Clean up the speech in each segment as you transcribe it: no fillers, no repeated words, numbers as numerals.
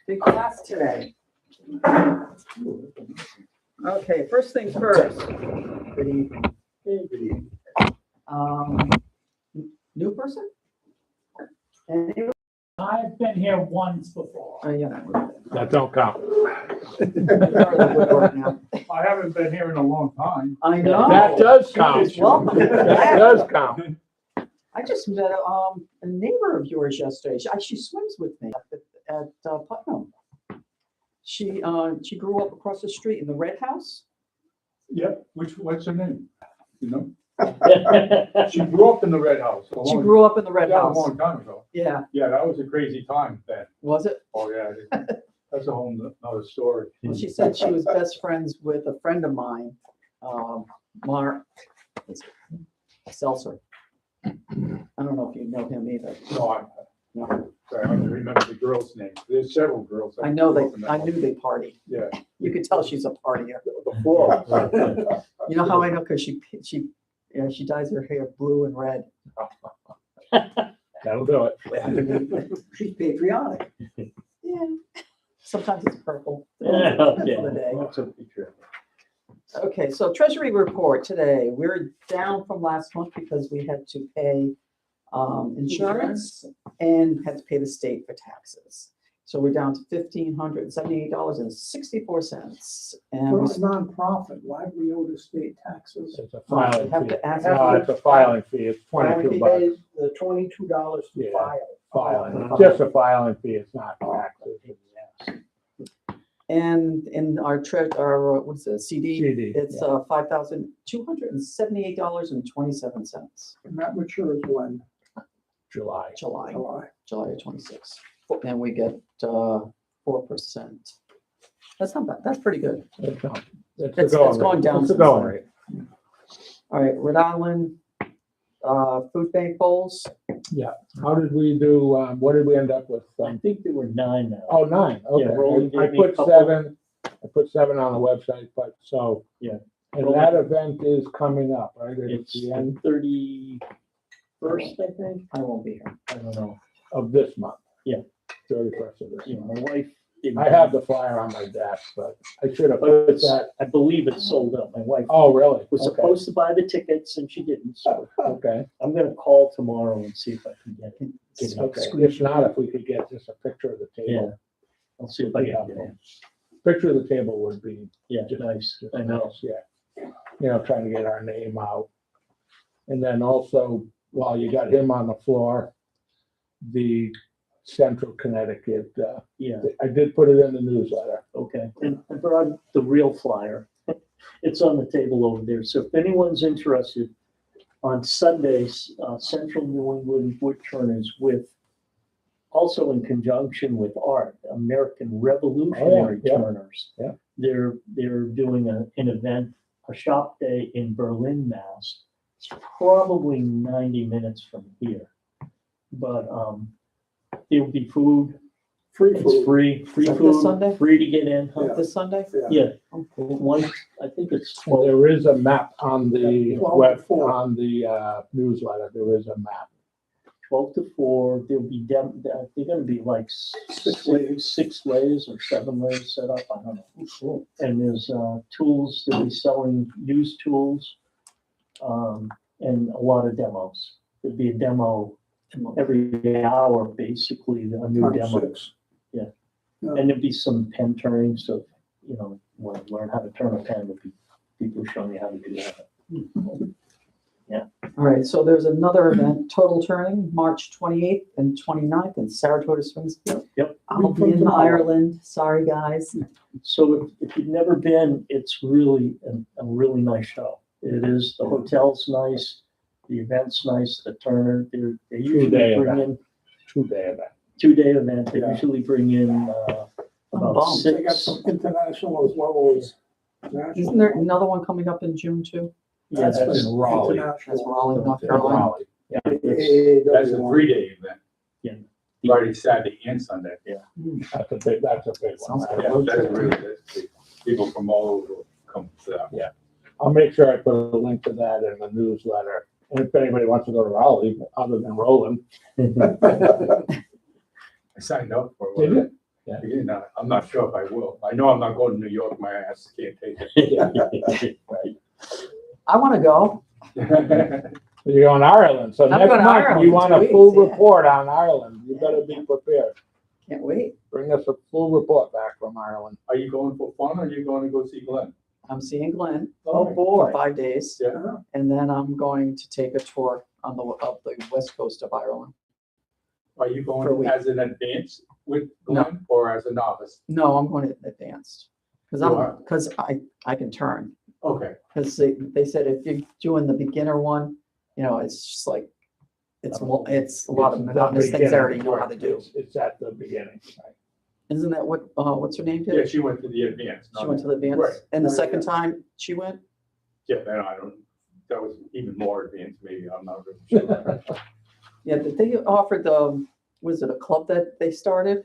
Big class today. Okay, first things first. Good evening. Good evening. New person? Anyone? I've been here once before. Oh, yeah. That don't count. I haven't been here in a long time. I know. That does count. Welcome. That does count. I just met a neighbor of yours yesterday. She swims with me at Putnam. She grew up across the street in the red house. Yep, what's her name? You know? She grew up in the red house. She grew up in the red A house. long time ago. Yeah, Yeah, that was a crazy time then. was it? Oh, yeah. That's a whole nother story. Well, she said she was best friends with a friend of mine, Mark Seltzer. I don't know if you know him either. No, No. sorry, I don't remember the girls' names. There's several girls. that I know grew up in they, that I house. knew they partied. Yeah. You could tell she's a partier. The floor. You know how I know? Because she dyes her hair blue and red. That'll do it. She's patriotic. Yeah. Sometimes it's purple. Yeah, Depends on the day. That's a picture. Okay, so Treasury report today. We're down from last month because we had to pay insurance and had to pay the state for taxes. So we're down to $1,578.64. And We're we a nonprofit, why do we owe the state taxes? It's a filing have fee. to ask. No, it's a filing fee. It's Why do we $22. pay the $22 to Yeah. file? Filing. It's just a filing fee. It's not taxes. And in our what's it, CD, CD, it's $5,278.27. And that matures when? July. July July. of 26. And we get 4%. That's not bad. That's pretty good. It's not- It's the going going rate. down It's the since going then. rate. All right, Rhode Island food bank bowls. How did we do, what did we end up with? I think there were 9 now. Oh, 9, Yeah, Roland okay. I gave me a put couple. 7, on the website, but so. Yeah. And Roland- that event is coming up, right? It's the the end 31st, I think. I won't be here. I don't know. of this month. Yeah. 31st of this You know, month. my wife didn't. I have the flyer on my desk, but I should have But put it's, that. I believe it's sold out. My wife Oh, really? was Okay. supposed to buy the tickets and she didn't. So Okay, I'm gonna call tomorrow and see if I can get it. Get it. okay. If not, if we could get just a picture of the Yeah. table. I'll see if I can get it. Picture of the table would be Yeah, just nice. just I know. nice, yeah. You know, trying to get our name out. And then also, while you got him on the floor, the Central Connecticut, Yeah, I did put it in the newsletter. okay. And I brought the real flyer. It's on the table over there. So if anyone's interested, on Sundays, Central New England Woodturners with, also in conjunction with ART, American Revolutionary yeah. Turners. Yeah. They're doing an event, a shop day in Berlin, Mass. It's probably 90 minutes from here. But there'll be food. Free It's food. free Is that this food, Sunday? free to get in. Huh? Yeah. This Sunday? Yeah, Oh, cool. one, I think it's Well, 12. there is a map on the 12 web, to 4. on the newsletter. There is a map. 12 to 4, there'll be, they're gonna be like Six ways. 6 ways or 7 ways set up, I don't know. And there's tools, they'll be selling used tools, and a lot of demos. There'll be a demo every hour, basically, a new Times demo. 6. Yeah. Yeah. And there'll be some pen turning, so, you know, want to learn how to turn a pen, there'll be people showing you how to do that. All right, so there's another event, Total Turning, March 28th and 29th in Saratoga Springs. Yep. I'll be in Ireland. Sorry, guys. So if you've never been, it's really a really nice show. It is, the hotel's nice, the event's nice, the Turner, they usually Two-day bring event. in, 2-day event. 2-day event, they Yeah. usually bring in about bummed. They got 6. some international as well as national. Isn't there another one coming up in June too? Yeah, That's that's, in Raleigh. international. That's Raleigh, North In Carolina. Raleigh. yeah, AAW That's a one. 3-day event. Yeah. Friday, Saturday, and Sunday. That's a big one. Sounds like Yeah, that's really, that's big. People from all over come to that. I'll make sure I put a link to that in the newsletter. And if anybody wants to go to Raleigh, other than Roland, I signed up for Did it. you? You know, I'm not sure if I will. I know I'm not going to New York, my ass can't take it. I want to go. You're going to Ireland, so I'm next going to month, we Ireland, want 2 a full weeks, yeah. report on Ireland. You better be prepared. Can't wait. Bring us a full report back from Ireland. Are you going for fun or are you going to go see Glenn? I'm seeing Glenn Oh, for boy. 5 days, Yeah. and then I'm going to take a tour on of the west coast of Ireland. Are you For a going week. as an advance with No. Glenn or as a novice? No, I'm going to advanced, because You are? I can turn. Okay. Because they said if you're doing the beginner one, you know, it's just like, it's a lot of It's the monotonous things I already know how to beginning. do. It's at the beginning. Right? Isn't that what, what's her name Yeah, did? she went to the advance. She went to the Right. advanced, and the Right, second time she went? Yeah, then I don't, that was even more advanced, maybe, I'm not really sure. Yeah, but they offered was it a club that they started?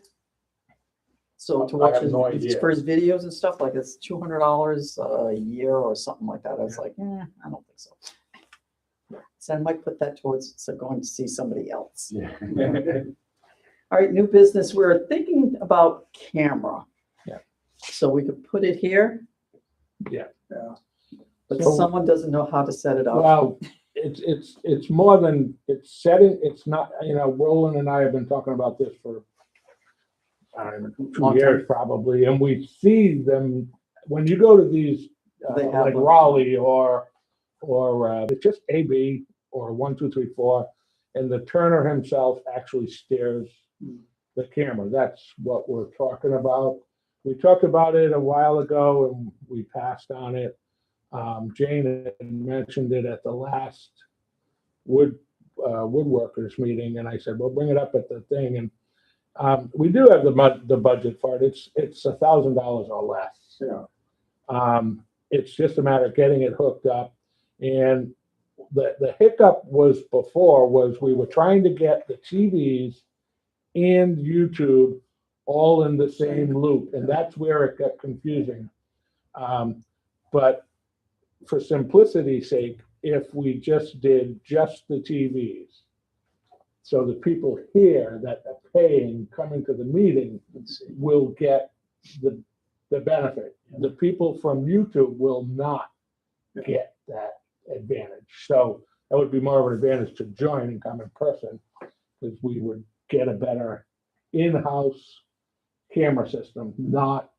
So to I watch have his, no idea. for his videos and stuff, like it's $200 a year or something like that. I was like, I don't think so. So I might put that towards, so going to see somebody else. Yeah. All right, new business. We're thinking about camera. Yeah. So we could put it here. Yeah. Yeah. But So- someone doesn't know how to set it up. Well, it's more than, it's setting, it's not, you know, Roland and I have been talking about this for, I don't know, Long 2 years time. probably, and we see them, when you go to these, They have like them. Raleigh or it's just AB or 1, 2, 3, 4, and the turner himself actually steers the camera. That's what we're talking about. We talked about it a while ago and we passed on it. Jane had mentioned it at the last woodworkers meeting, and I said, "Well, bring it up at the thing." And we do have the budget for it. It's $1,000 or less. Yeah. It's just a matter of getting it hooked up. And the hiccup was we were trying to get the TVs and YouTube all in the same loop, and that's where it got confusing. But for simplicity's sake, if we just did just the TVs, so the people here that are paying, coming to the meeting, will get the benefit. The people from YouTube will not get that advantage. So that would be more of an advantage to join and come in person, because we would get a better in-house camera system, not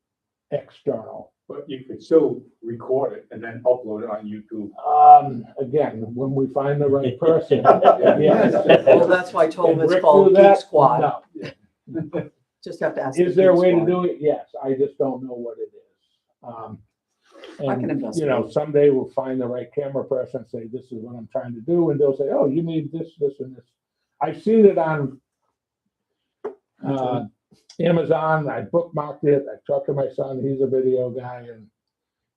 external. But you could still record it and then upload it on YouTube. Again, when we find the right person. Yes. Well, that's why I told Can them it's Rick called do that? Geek Squad. No. Just have to ask. Is the there a Geek way to Squad. do it? Yes, I just don't know what it is. I can And, investigate. you know, someday we'll find the right camera person, and say, this is what I'm trying to do, and they'll say, oh, you need this, this, and this. I've seen it on Amazon. I bookmarked it. I talked to my son, he's a video guy, and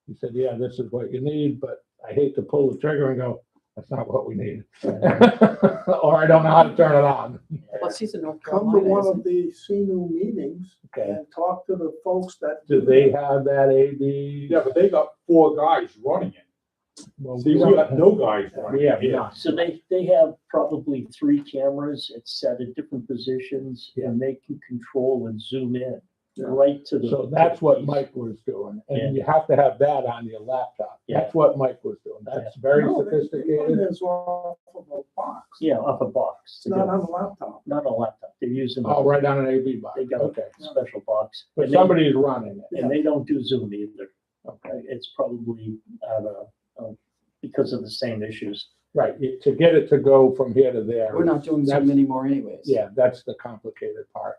he said, yeah, this is what you need, but I hate to pull the trigger and go, that's not what we need. Or I don't know how to turn it on. Plus, he's in North Come to Carolina. one isn't of the CNU meetings Okay. and talk to the folks that. Do they have that AD? Yeah, but they got 4 guys running it. Well, See, we got no guys running We have it. not. So they have probably 3 cameras. It's set at different positions and they can control and zoom in Yeah. right to the. So that's what Mike was doing, and you have to have that on your laptop. That's what Mike was doing. That's very No, they run sophisticated. this off of a box. Yeah, off a box. It's not on a laptop. Not a laptop. They're using. Oh, right on an AV box. They got Okay. a special box. But And they- somebody's running it. And they don't do Zoom either. Okay. It's probably, because of the same issues. Right. To get it to go from here to there. We're not doing Zoom anymore anyways. Yeah, that's the complicated part.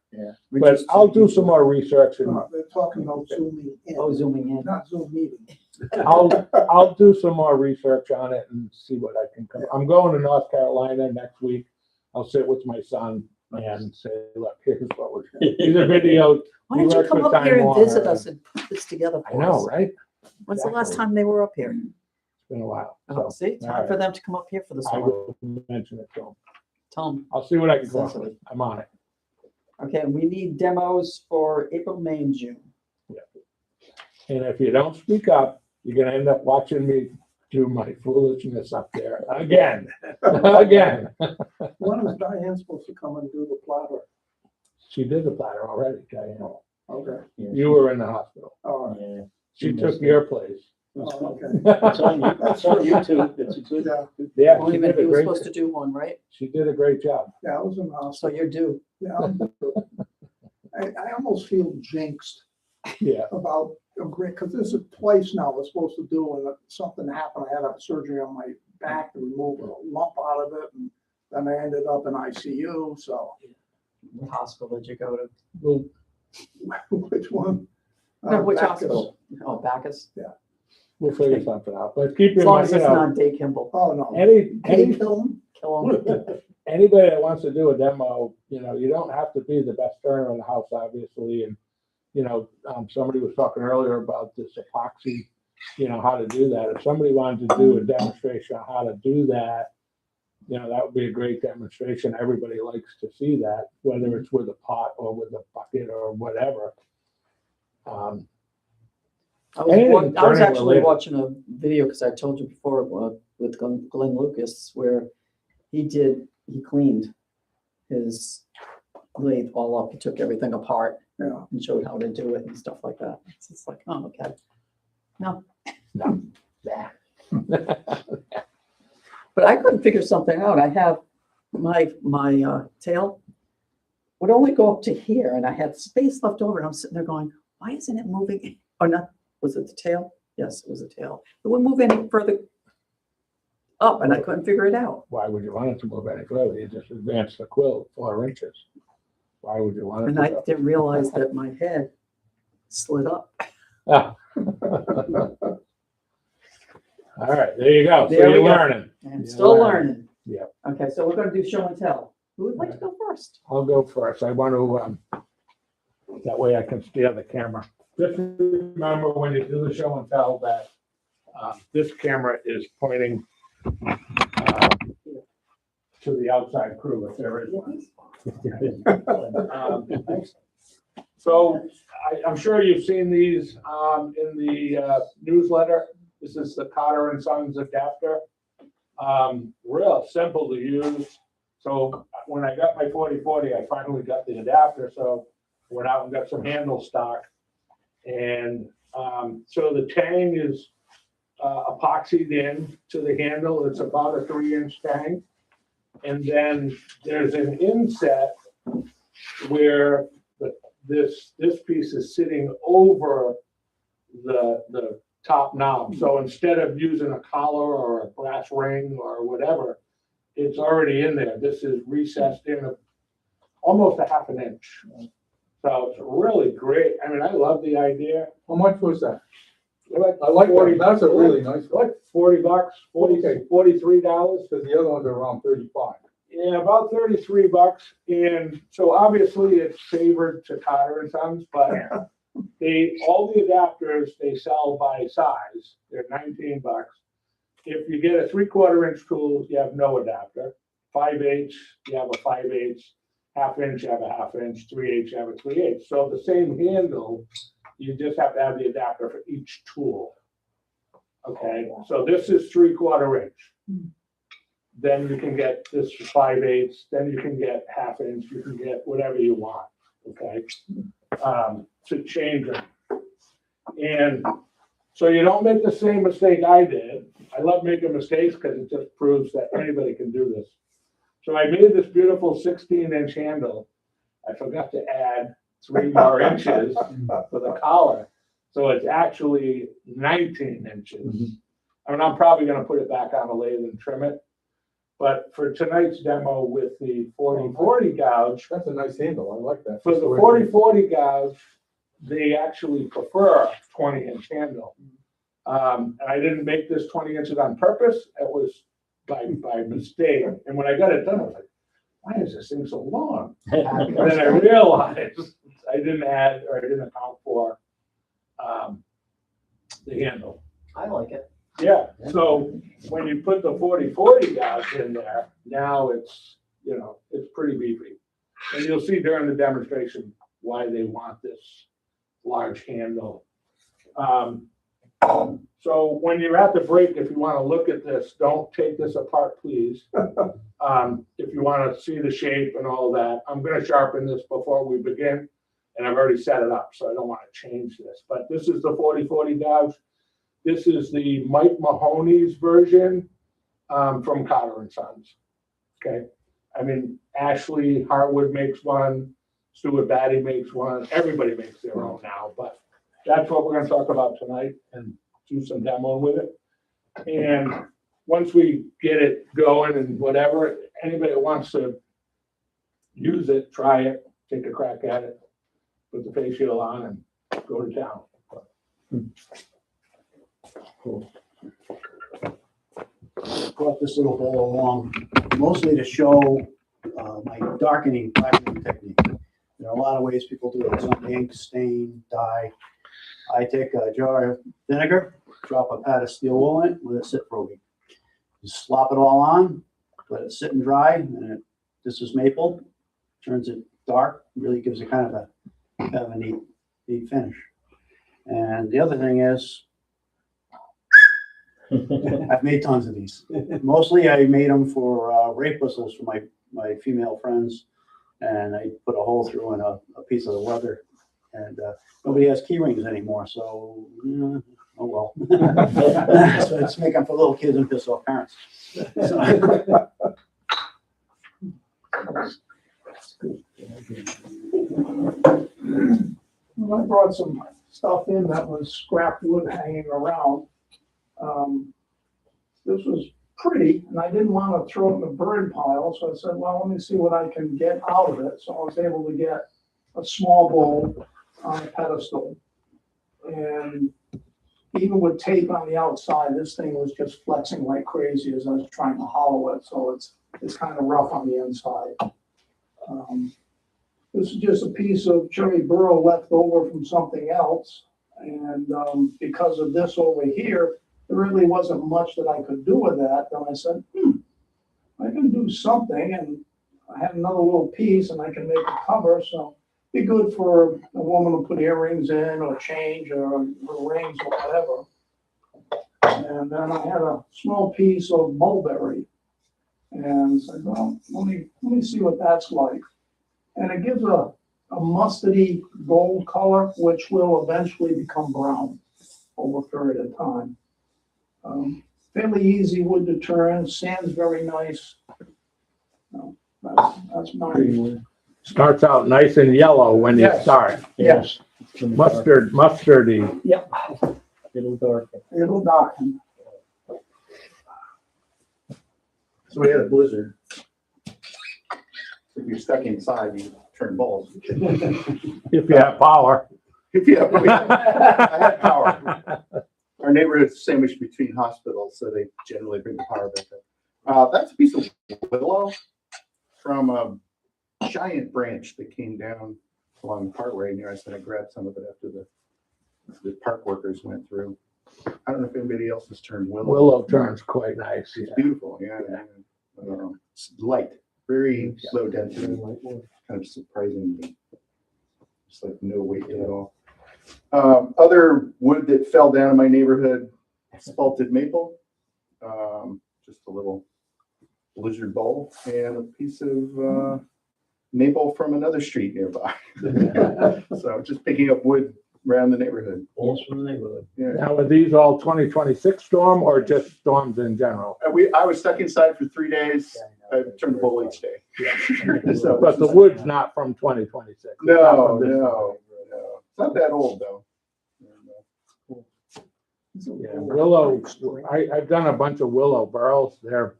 We But just- I'll do some more research and They're talking about zooming in. Oh, zooming in. Not Zoom meeting. I'll do some more research on it and see what I can come. I'm going to North Carolina next week. I'll sit with my son and say, look, here's what we're, these are videos. Why don't you worked come with up here Time and visit Warner. us and put this together I for know, us? right? When's the last Exactly. time they were up here? It's been a while. Oh, So see, all time for right. them to come up here for the I summer. will mention it to him. Tell them. I'll see what I can come up Cecily. with. I'm on it. Okay, we need demos for April, May, and June. And if you don't speak up, you're gonna end up watching me do my foolishness up there again, again. When is Diane supposed to come and do the platter? She did the platter already, Diane. Okay, You were in the hospital. all right. Yeah. She took your place. It's Oh, okay. it's on YouTube. It's a good. Yeah, Yeah, Well, she even did a he was great, supposed to do one, right? she did a great job. yeah, I was in the So hospital. you're due. Yeah, I almost feel jinxed Yeah, about a great, because this is twice now we're supposed to do, and something happened. I had to have surgery on my back to remove a lump out of it, and then I ended up in ICU, so. What hospital did you go to? well, Which one? No, which Bacchus. hospital? Oh, Bacchus. we'll figure something out, but keep As in long mind, as you it's know, not Dave Kimball. Oh, no. any, Can you kill him? Kill him. anybody that wants to do a demo, you know, you don't have to be the best turner in the house, obviously, and, you know, somebody was talking earlier about this epoxy, you know, how to do that. If somebody wanted to do a demonstration on how to do that, you know, that would be a great demonstration. Everybody likes to see that, whether it's with a pot or with a bucket or whatever. I was, Anything I was turning actually related. watching a video, because I told you before, with Glenn Lucas, where he cleaned his lathe all up. He took everything apart Yeah. and showed how to do it and stuff like that. It's just like, oh, okay. No. No. But I couldn't figure something out. I have my tail would only go up to here, and I had space left over, and I'm sitting there going, why isn't it moving? Or not, was it the tail? Yes, it was the tail. It wouldn't move any further up, and I couldn't figure it out. Why would you want it to move any further? You just advance the quilt 4 inches. Why would you want it And to I go? didn't realize that my head slid up. Ah. All right, there you go. So There we you're go. learning. I'm Yeah, still wow. learning. Yeah. Okay, so we're gonna do show and tell. Who would like to go first? I'll go first. I want to, that way I can steer the camera. Just remember when you do the show and tell that this camera is pointing to the outside crew if there is one. So I'm sure you've seen these in the newsletter. This is the Cotter and Sons adapter. Real simple to use. So when I got my 4040, I finally got the adapter. So went out and got some handle stock. And so the tang is epoxied in to the handle. It's about a 3-inch tang. And then there's an inset where this piece is sitting over the top knob. So instead of using a collar or a brass ring or whatever, it's already in there. This is recessed in almost a half an inch. So it's really great. I mean, I love the idea. How much was that? I like 40, that's a really nice one, Like $40, Okay. $43. because the other ones are around 35. Yeah, about $33. And so obviously it's favored to Cotter and Sons, but all the adapters they sell by size. They're $19. If you get a 3/4 inch tool, you have no adapter. 5/8, you have a 5/8. 1/2 inch, you have a 1/2 inch. 3/8, you have a 3/8. So the same handle, you just have to have the adapter for each tool. Okay, so this is 3/4 inch. Then you can get this 5/8, then you can get 1/2 inch, you can get whatever you want, okay? To change it. And so you don't make the same mistake I did. I love making mistakes because it just proves that anybody can do this. So I made this beautiful 16-inch handle. I forgot to add 3 more inches for the collar. So it's actually 19 inches. I mean, I'm probably gonna put it back on the lathe and trim it. But for tonight's demo with the 4040 gouge, That's a nice handle, I like that. for the 4040 gouge, they actually prefer 20-inch handle. And I didn't make this 20 inches on purpose. It was by mistake. And when I got it done, I was like, why is this thing so long? And then I realized I didn't add or I didn't account for the handle. I like it. Yeah, so when you put the 4040 gouge in there, now it's, you know, it's pretty beefy. And you'll see during the demonstration why they want this large handle. So when you're at the break, if you want to look at this, don't take this apart, please. If you want to see the shape and all that, I'm going to sharpen this before we begin. And I've already set it up, so I don't want to change this. But this is the 4040 gouge. This is the Mike Mahoney's version from Carter and Sons. Okay. I mean, Ashley Hartwood makes one. Stuart Batty makes one. Everybody makes their own now, but that's what we're going to talk about tonight and do some demoing with it. And once we get it going and whatever, anybody that wants to use it, try it, take a crack at it, put the face shield on and go to town. Brought this little bowl along mostly to show my darkening plastic technique. There are a lot of ways people do it. Some ink, stain, dye. I take a jar of vinegar, drop a pat of steel wool in it, let it sit for a week. Just slop it all on, let it sit and dry, and this is maple, turns it dark, really gives it kind of a neat finish. And the other thing is, I've made tons of these. Mostly I made them for rape whistles for my female friends, and I put a hole through in a piece of the leather. And nobody has key rings anymore, so oh well. So it's make them for little kids and piss off parents. So. Well, I brought some stuff in that was scrap wood hanging around. This was pretty, and I didn't want to throw it in the burn pile, so I said, well, let me see what I can get out of it. So I was able to get a small bowl on a pedestal. And even with tape on the outside, this thing was just flexing like crazy as I was trying to hollow it. So it's kind of rough on the inside. This is just a piece of cherry burl left over from something else. And because of this over here, there really wasn't much that I could do with that. Then I said, I can do something. And I had another little piece and I can make a cover. So be good for a woman to put earrings in or change or rings or whatever. And then I had a small piece of mulberry and said, well, let me see what that's like. And it gives a mustardy gold color, which will eventually become brown over a period of time. Fairly easy wood to turn, sand's very nice. That's mine. Starts out nice and yellow when you Yes. start. Yes. Mustardy. Yep. It'll darken. It'll darken. So we had a blizzard. If you're stuck inside, you turn bulbs. If you have power. If you have, I had power. Our neighborhood's sandwiched between hospitals, so they generally bring the power back up. That's a piece of willow from a giant branch that came down along the parkway near us, and I grabbed some of it after the park workers went through. I don't know if anybody else has turned willow. Willow turns quite nice. It's Yeah. beautiful, yeah. It's light, very low density, kind of surprising me. Just like no weight at all. Other wood that fell down in my neighborhood, spalted maple, just a little blizzard bowl, and a piece of maple from another street nearby. So just picking up wood around the neighborhood. Yes, from the neighborhood. Yeah. Now, are these all 2026 storm or just storms in general? I was stuck inside for 3 days. I turned the bowl each day. So But the wood's not from 2026. It's not No, from this no. It's not that old though. Yeah, willow, I've done a bunch of willow burls. They're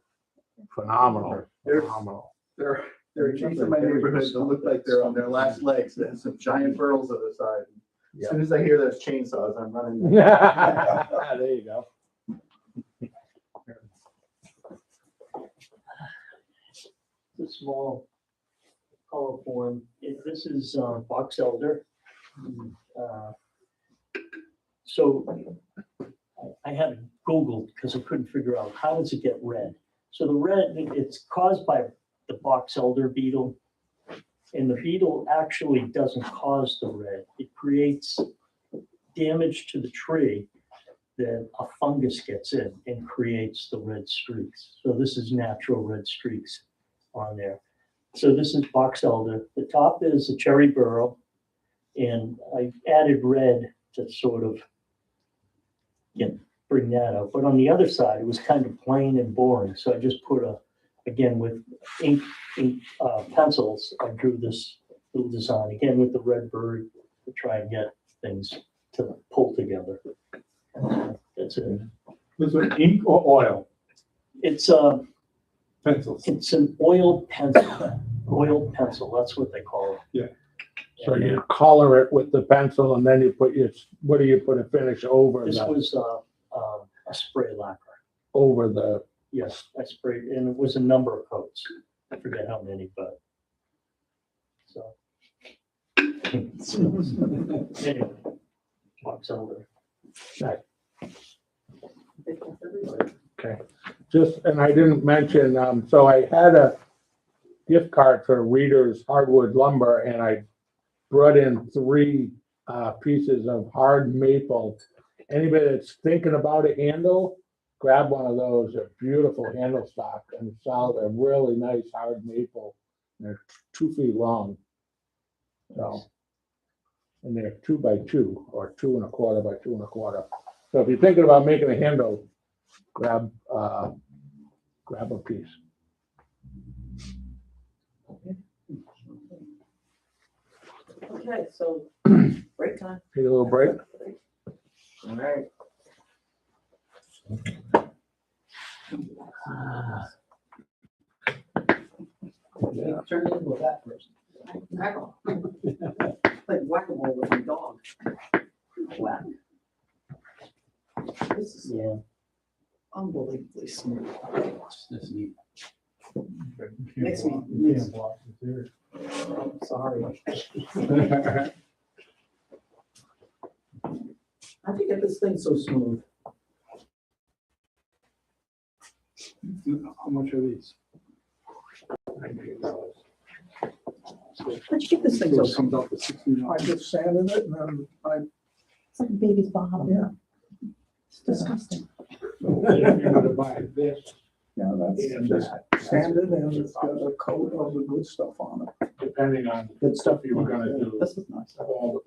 phenomenal, They're- phenomenal. There are trees in my neighborhood that look like they're on their last legs. There's some giant burls on the side. As soon as I hear those chainsaws, I'm running. There you go. It's a small color form. This is box elder. So I had to Google because I couldn't figure out how does it get red. So the red, it's caused by the box elder beetle. And the beetle actually doesn't cause the red. It creates damage to the tree then a fungus gets in and creates the red streaks. So this is natural red streaks on there. So this is box elder. The top is a cherry burl, and I added red to sort of bring that out. But on the other side, it was kind of plain and boring. So I just put again, with ink pencils, I drew this little design, again, with the red bird to try and get things to pull together. That's it. Was it ink or oil? It's Pencils. it's an oil pencil, that's what they call it. So you color it with the pencil and then you put what do you put a finish over This the, was a spray lacquer. over the, Yes, I sprayed, and it was a number of coats. I forget how many, but so. Anyway, box elder. and I didn't mention, so I had a gift card for Reader's Hardwood Lumber and I brought in 3 pieces of hard maple. Anybody that's thinking about a handle, grab one of those. They're beautiful handle stock and solid, a really nice hard maple. They're 2 feet long. So, and they're 2 by 2 or 2 1/4 by 2 1/4. So if you're thinking about making a handle, grab a piece. Okay, so break time. Take a little break. All right. Turn it into a bat person. Like whack-a-mole with my dog. Whack. This is Yeah. unbelievably smooth. That's neat. Makes me, sorry. How'd you get this thing so smooth? How much are these? How'd you get this thing so It smooth? comes out to 16. I just sanded it and then It's like a baby's bottom. Yeah. It's disgusting. If you're gonna buy this, that's and just that, sanded and it's got a coat of the good stuff on it. depending on Good stuff you were gonna do, This is nice. all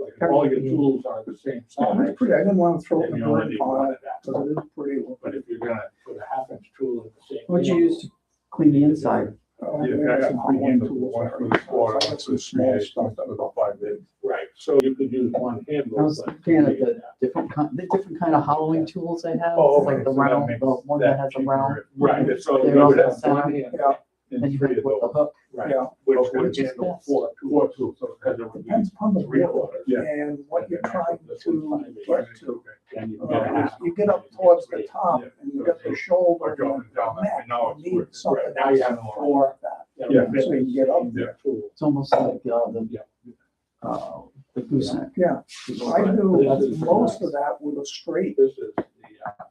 your tools are the same Yeah, size. it's pretty, I didn't want to throw it Then in you the only bird need pile, one of that. because it is pretty. But if you're gonna put a 1/2 inch tool in the same. What'd you use to clean the inside? Yeah, I got 3 handles, one for the quarter, one for the Small 3/8, stuff. one for the 5/8. Right, so you could use one handle. I was but- looking at the different kind of hollowing tools they have. Oh, Like okay, the so that round, makes the one that has a cheaper. round. Right, so They're you all would the have center. one handle Yeah, And And you 3 hit of it with the those. hook. right, yeah. which Okay. would Which is handle best. 4 tools, so because it would be Depends upon the 3/4. Yeah. and what you're trying to get to. Then you can get a half. You get up towards the top and you get the shoulder Or and going down the that, neck. now it's You need working. something Right, now you have else more. for that. Yeah. So you can get up there. Tool. It's almost like the gooseneck. Yeah, I do most of that with a straight This is the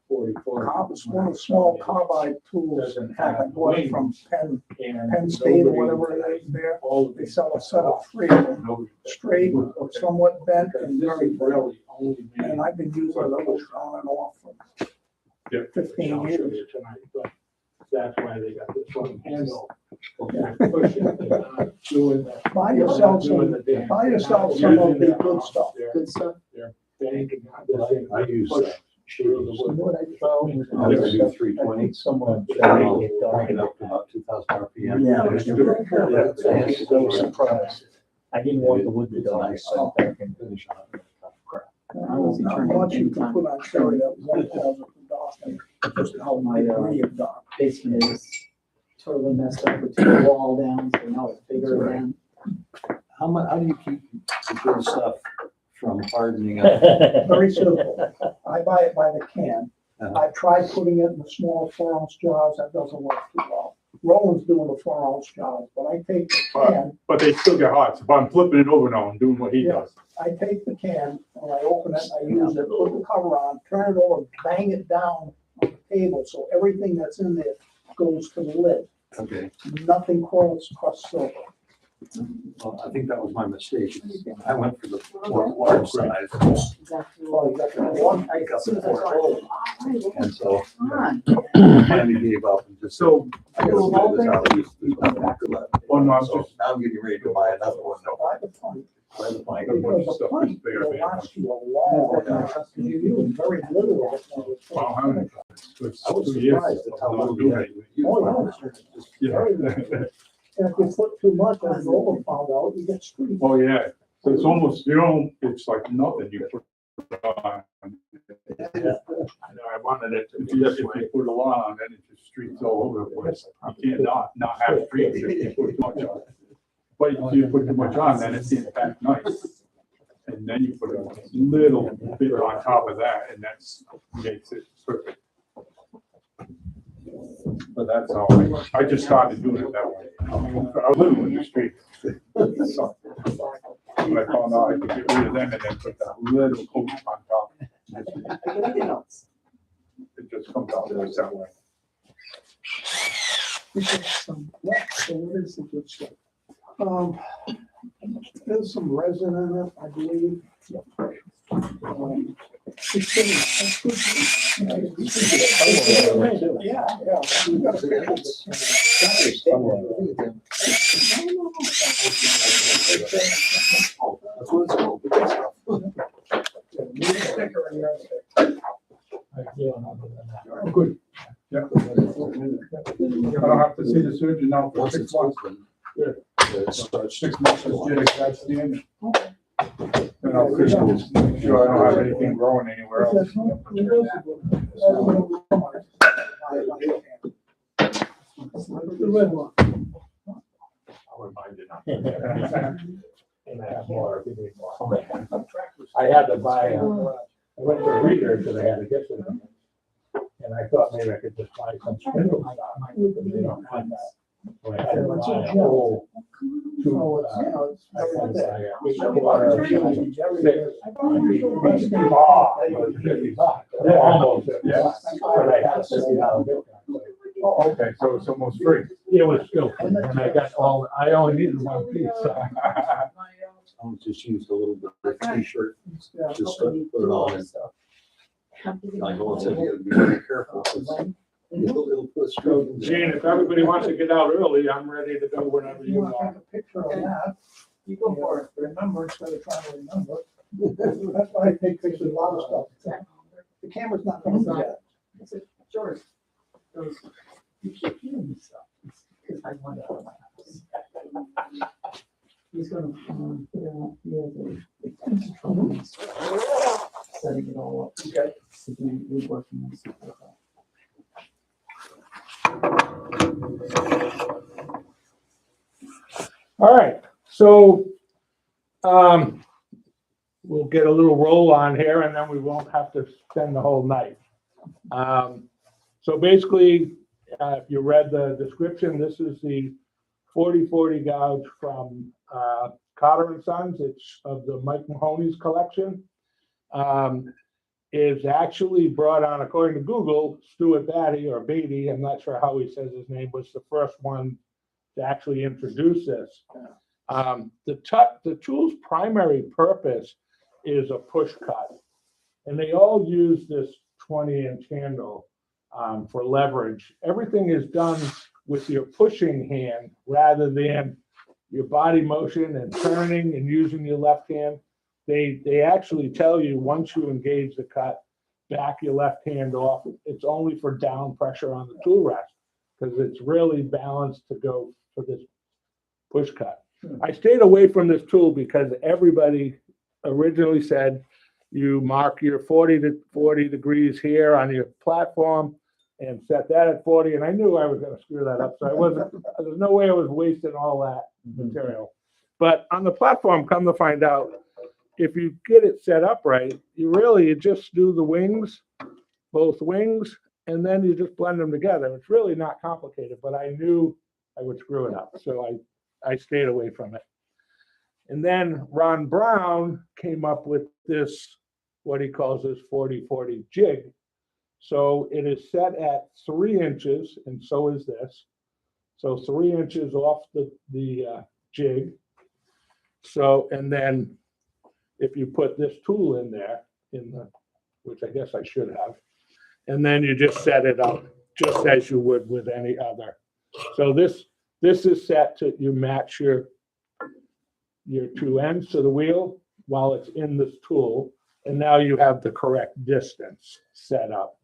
44. one of the small carbide tools. Doesn't In fact, I have bought it wings. from And Penn State or nobody- whatever it is there. all of They these- sell a set of 3 of them, Nobody- straight, Okay. somewhat bent Because and this very is brittle. really only made. And I've been using those on and off for Yeah. 15 I'll show years. you tonight, but that's why they got this one handle. Yeah. Pushing it, they're not doing that. Buy They're yourself not doing some, the damn- buy yourself they're some not of the using good their stuff. arms. Good stuff. They're banking on this thing. I use Push that. through the You wood. know what I throw? I would do 320. Someone. Crank it up to about 2,000 RPM. Yeah. Yeah. I was so surprised. I didn't want the wood to It's a die. nice soft finish on it. Not much you can put on cherry that won't cause it to darken, just how my degree of dark. Basement is totally messed up. We took the wall down, so now it's bigger again. How do you keep the good stuff from hardening up? Very simple. I buy it by the can. I tried putting it in the small 4-ounce jars, that doesn't work too well. Roland's doing the 4-ounce jars, but I take the can, But they still get hot, so I'm flipping it over now and doing what he Yeah. does. I take the can, and I open it, I use it, put the cover on, turn it over, bang it down on the table, so everything that's in there goes to the lid. Okay. Nothing crumbles across silver. Well, I think that was my mistake. I went for the large size. Exactly. Well, you got the one. As soon as I saw it, And so come on. I finally gave up and just. So, I gotta figure this out. oh no, I'm just, Now I'm getting ready to buy another one. Buy the pint. Buy the pint. Good bunch of Because the stuff pint is there, will man. last you a long time. You use very little of it. wow, how many? It's I was 2 years. surprised at how long we had. Yeah. And if you put too much, as Nolan found out, you get streaked. Oh, yeah, so it's almost, you know, it's like nothing you put on. I know, I wanted it to If be you, this if you way. put a lot on, then it just streaks all over the place. You can't not have streaks if you put too much on. But if you put too much on, then it's in fact nice. And then you put a little bit on top of that, and that's makes it perfect. But that's all, I just started doing it that way. I was living with the street. So, when I found out I could get rid of them and then put that little coat on top. Anything else? It just comes out that way. Some wet, so what is the good stuff? There's some resin in it, I believe. It's getting- that's good. Yeah, yeah. You got a picture. That's what it's called. Need a sticker in your stick. I feel other than that. Oh, good. Yeah. I don't have to see the surgeon now for Once 6 it's months. open. Yeah. It starts. 6 months is that's the end. And I'll make sure I don't have anything growing anywhere else. The red one. I wouldn't mind it. And I have more, if you need more. I had to buy, I went to a reader because I had to get them. And I thought maybe I could just buy some spindle stock, but they don't have that. So I had to buy a whole two, Oh, it's, I had to buy a quarter, $50. It was $50. Almost $50. But I had a $50 bill. Oh, okay, so it's almost free. It was still, free, and I got all, I only needed one piece, so. I just used a little bit of t-shirt, just put it on and like Owen said, you gotta be very careful. 'Cause It'll put a stroke. Gene, if everybody wants to get out early, I'm ready to go whenever You you want to want. take a picture of that? You go for it. Remember instead of trying to remember. That's why I take pictures of a lot of stuff. The camera's not coming yet. I said, George, goes, you keep hearing this stuff. Because I want to. He's gonna, put out, he has a setting it all up. Okay. So we're working on stuff. All right, so, we'll get a little roll on here and then we won't have to spend the whole night. So basically, if you read the description, this is the 40/40 gouge from Cotter and Sons. It's of the Mike Mahoney's collection. Is actually brought on, according to Google, Stuart Batty or Beatty, I'm not sure how he says his name, was the first one to actually introduce this. The tool's primary purpose is a push cut. And they all use this 20-inch handle for leverage. Everything is done with your pushing hand rather than your body motion and turning and using your left hand. They actually tell you once you engage the cut, back your left hand off. It's only for down pressure on the tool rest because it's really balanced to go for this push cut. I stayed away from this tool because everybody originally said you mark your 40 degrees here on your platform and set that at 40. And I knew I was going to screw that up. So there's no way I was wasting all that material. But on the platform, come to find out, if you get it set up right, you just do the wings, both wings, and then you just blend them together. It's really not complicated, but I knew I would screw it up. So I stayed away from it. And then Ron Brown came up with this, what he calls this 40/40 jig. So it is set at 3 inches, and so is this. So 3 inches off the jig. So, and then if you put this tool in there, which I guess I should have, and then you just set it up just as you would with any other. So this is set to, you match your two ends to the wheel while it's in this tool, and now you have the correct distance set up.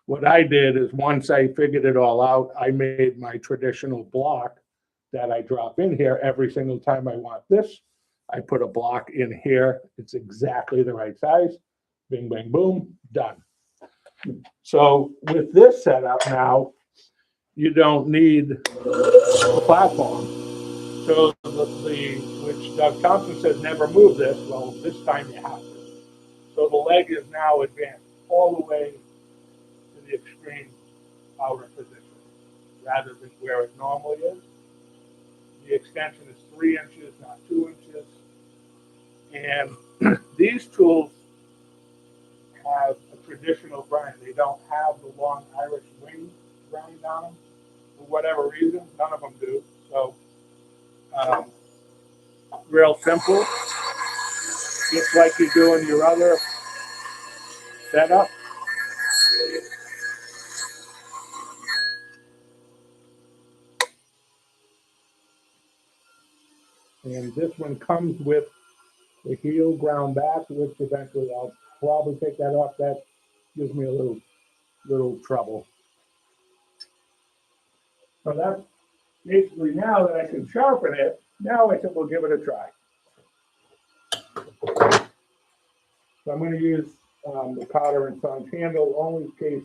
What I did is once I figured it all out, I made my traditional block that I drop in here every single time I want this. I put a block in here. It's exactly the right size. Bing, bang, boom, done. So with this setup now, you don't need a platform. So which Doug Thompson says never move this. Well, this time you have to. So the leg is now advanced all the way to the extreme outer position rather than where it normally is. The extension is 3 inches, not 2 inches. And these tools have a traditional grind. They don't have the long Irish wing grind on them for whatever reason. None of them do. So, real simple, just like you do in your other setup. And this one comes with the heel ground back, which eventually I'll probably take that off. That gives me a little trouble. So that's basically, now that I can sharpen it, now I think we'll give it a try. So I'm going to use the Cotter and Sons handle only in case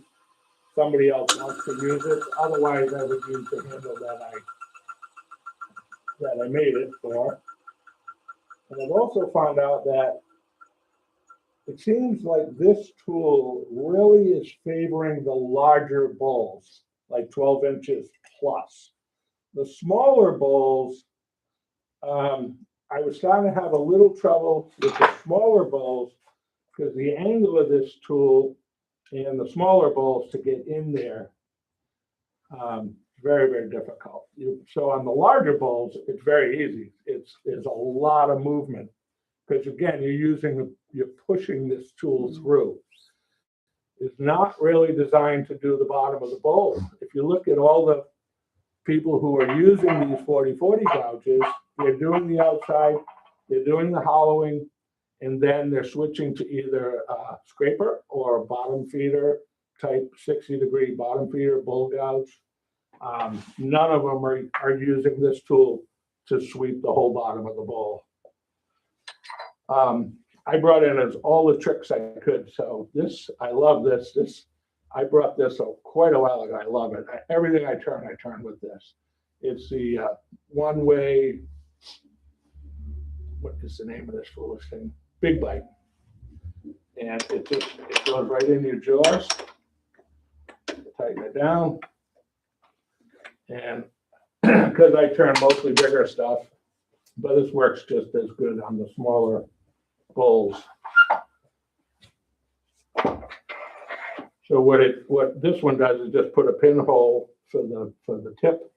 somebody else wants to use it. Otherwise, I would use the handle that I made it for. And I've also found out that it seems like this tool really is favoring the larger bowls, like 12 inches plus. The smaller bowls, I was starting to have a little trouble with the smaller bowls because the angle of this tool and the smaller bowls to get in there, very, very difficult. So on the larger bowls, it's very easy. It's a lot of movement because again, you're pushing this tool through. It's not really designed to do the bottom of the bowl. If you look at all the people who are using these 40/40 gouges, they're doing the outside, they're doing the hollowing, and then they're switching to either a scraper or a bottom feeder type 60-degree bottom feeder bull gouge. None of them are using this tool to sweep the whole bottom of the bowl. I brought in all the tricks I could. So this, I love this. I brought this quite a while ago. I love it. Everything I turn with this. It's the one-way, what is the name of this foolish thing? Big Bite. And it goes right in your jaws. Tighten it down. And because I turn mostly bigger stuff, but this works just as good on the smaller bowls. So what this one does is just put a pinhole for the tip.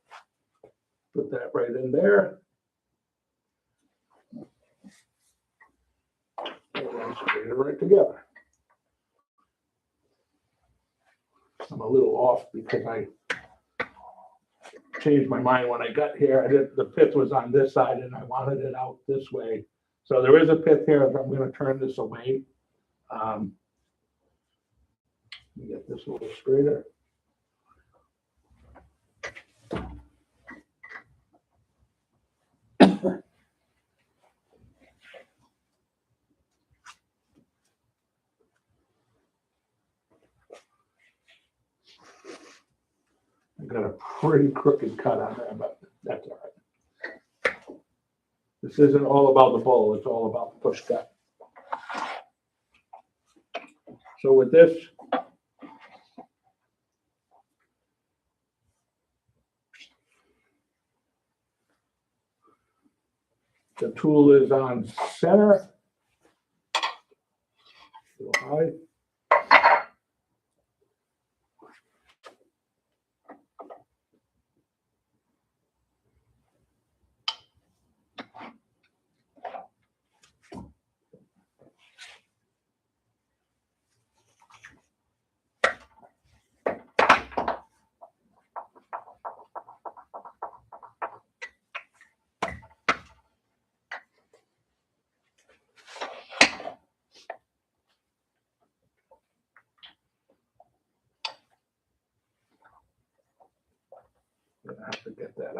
Put that right in there. And then straighten it right together. I'm a little off because I changed my mind when I got here. The pith was on this side and I wanted it out this way. So there is a pith here. I'm going to turn this away. Let me get this a little straighter. I got a pretty crooked cut on there, but that's all right. This isn't all about the bowl, it's all about the push cut. So with this, the tool is on center. A little high.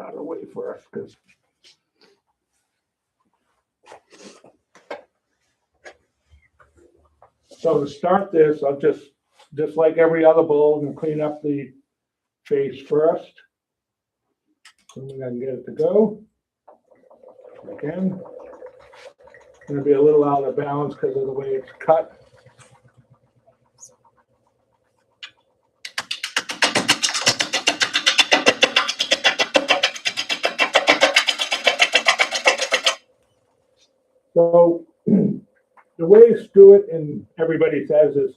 out of the way first, because so to start this, I'll just like every other bowl, and clean up the face first. Assuming I can get it to go. Again, gonna be a little out of balance because of the way it's cut. So the way to do it, and everybody says, is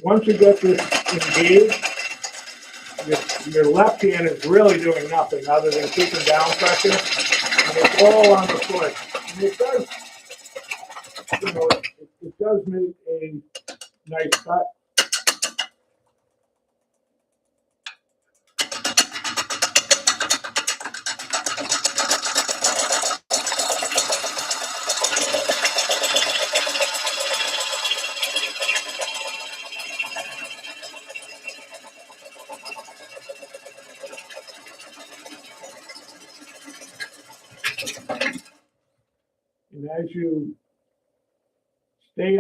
once you get this engaged, your left hand is really doing nothing other than keeping down pressure, and it's all on the foot. And it does, it does make a nice cut. And as you stay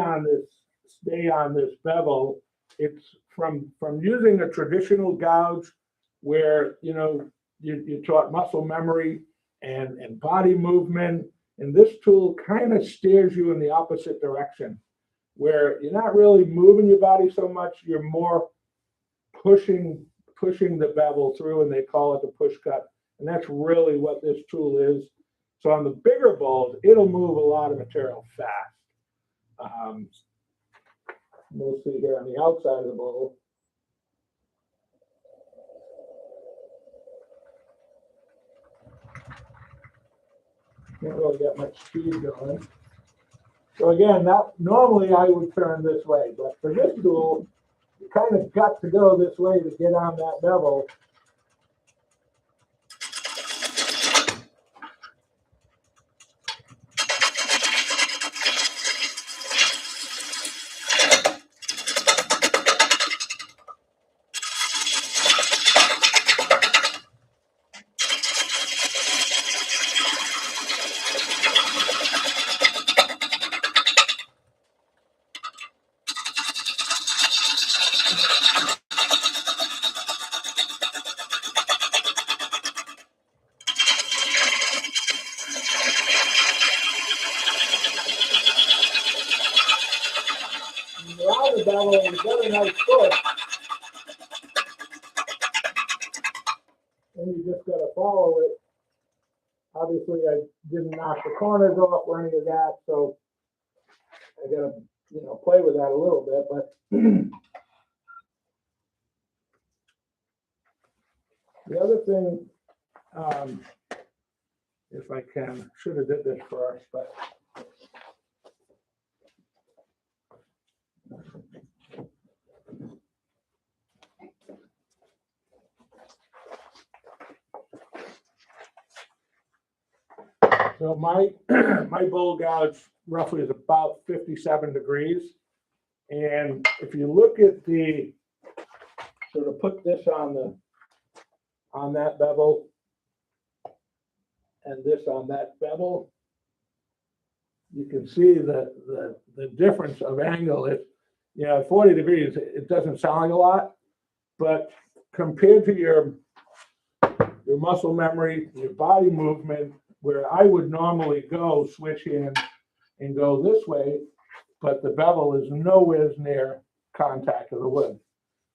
on this bevel, it's from using a traditional gouge where you taught muscle memory and body movement, and this tool kind of steers you in the opposite direction, where you're not really moving your body so much, you're more pushing the bevel through, and they call it the push cut, and that's really what this tool is. So on the bigger bowls, it'll move a lot of material fast. Mostly here on the outside of the bowl. Can't really get much speed going. So again, normally I would turn this way, but for this tool, you kind of got to go this way to get on that bevel. Around the bevel, and you got a nice push, and you just got to follow it. Obviously, I didn't knock the corners off or any of that, so I got to play with that a little bit. But the other thing, if I can, should have did this first, but. So my bowl gouge roughly is about 57 degrees. And if you look at so to put this on that bevel and this on that bevel, you can see the difference of angle. At 40 degrees, it doesn't sound like a lot, but compared to your muscle memory, your body movement, where I would normally go switch in and go this way, but the bevel is nowhere near contact of the wood.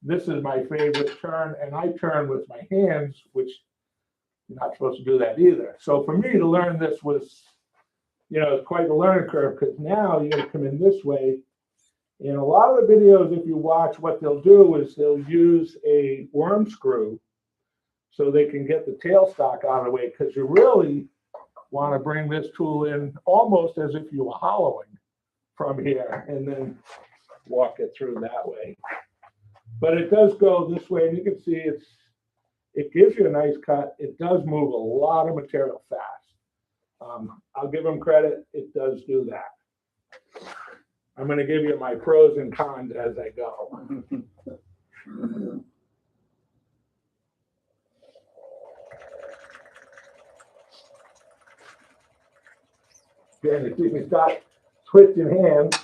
This is my favorite turn, and I turn with my hands, which you're not supposed to do that either. So for me to learn this was, quite a learning curve, because now you got to come in this way. In a lot of the videos, if you watch, what they'll do is they'll use a worm screw so they can get the tailstock out of the way, because you really want to bring this tool in almost as if you were hollowing from here and then walk it through that way. But it does go this way, and you can see it gives you a nice cut. It does move a lot of material fast. I'll give them credit, it does do that. I'm going to give you my pros and cons as I go. Again, you see me start switching hands.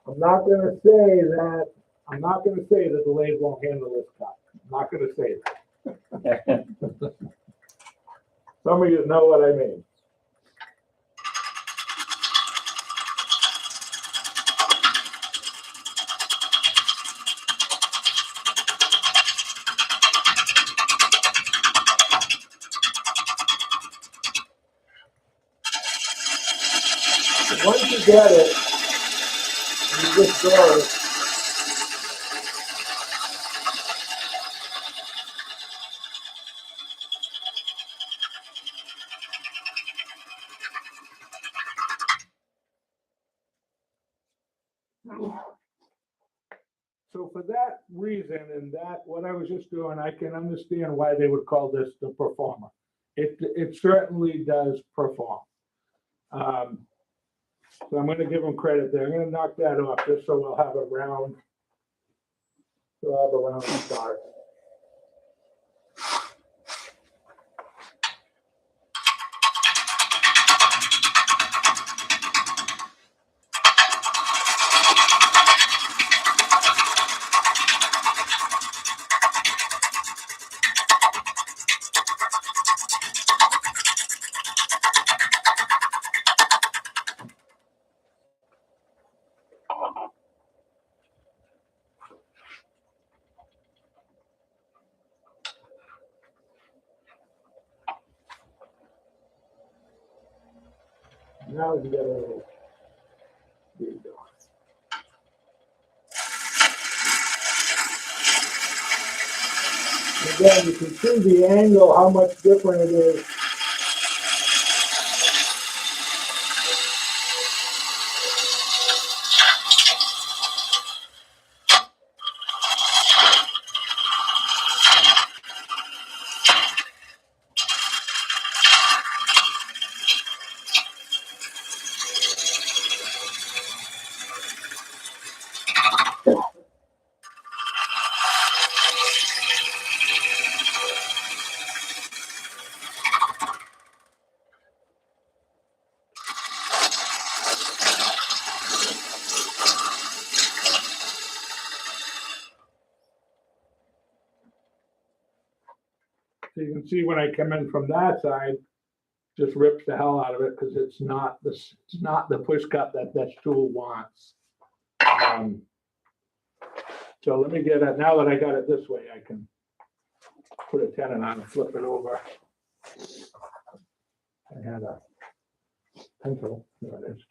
I'm not gonna say that the lathe won't handle this cut. I'm not gonna say that. Some of you know what I mean. Once you get it, and you just go. So for that reason and that, what I was just doing, I can understand why they would call this the performer. It certainly does perform. So I'm gonna give them credit there. I'm gonna knock that off just so we'll have a round start. Now we can get a little. There you go. Again, you can see the angle, how much different it is. So you can see when I come in from that side, just rips the hell out of it because it's not the push cut that tool wants. So let me get it, now that I got it this way, I can put a tenon on and flip it over. I had a pencil, there it is.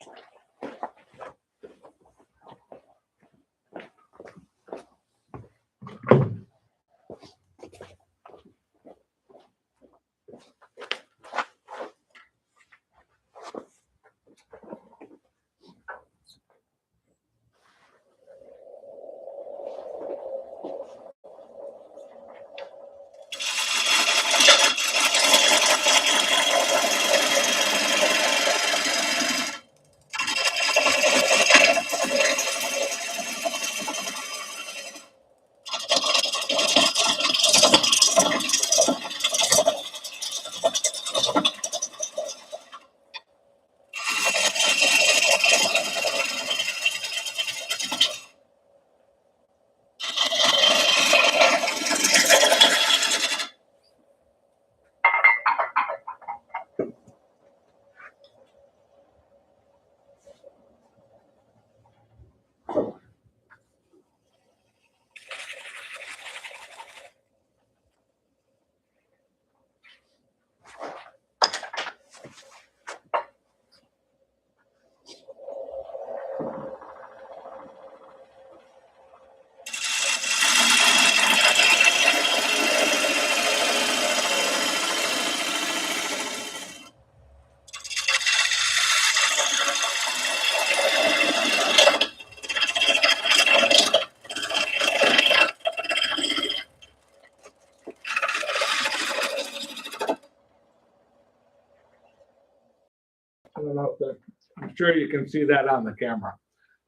I don't know if I'm sure you can see that on the camera.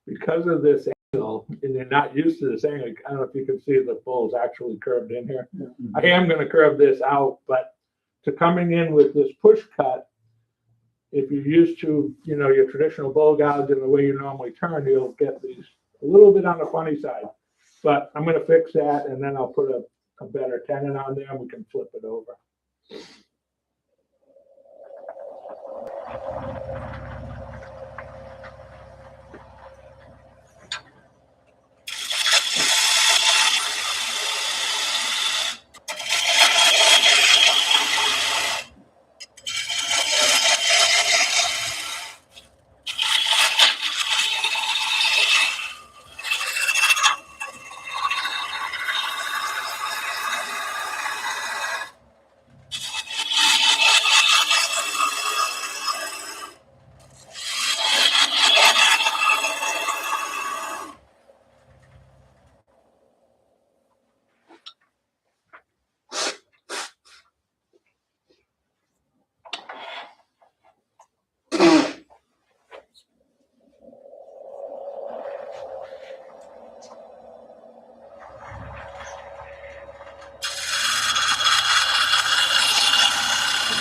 because of this angle, and you're not used to this angle, I don't know if you can see the bull's actually curved in here. I am gonna curve this out, but to coming in with this push cut, if you're used to, you know, your traditional bull gouge and the way you normally turn, you'll get these a little bit on the funny side. But I'm gonna fix that, and then I'll put a better tenon on there and we can flip it over.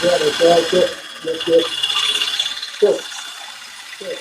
Yeah, that's all good. That's good. Good. Good.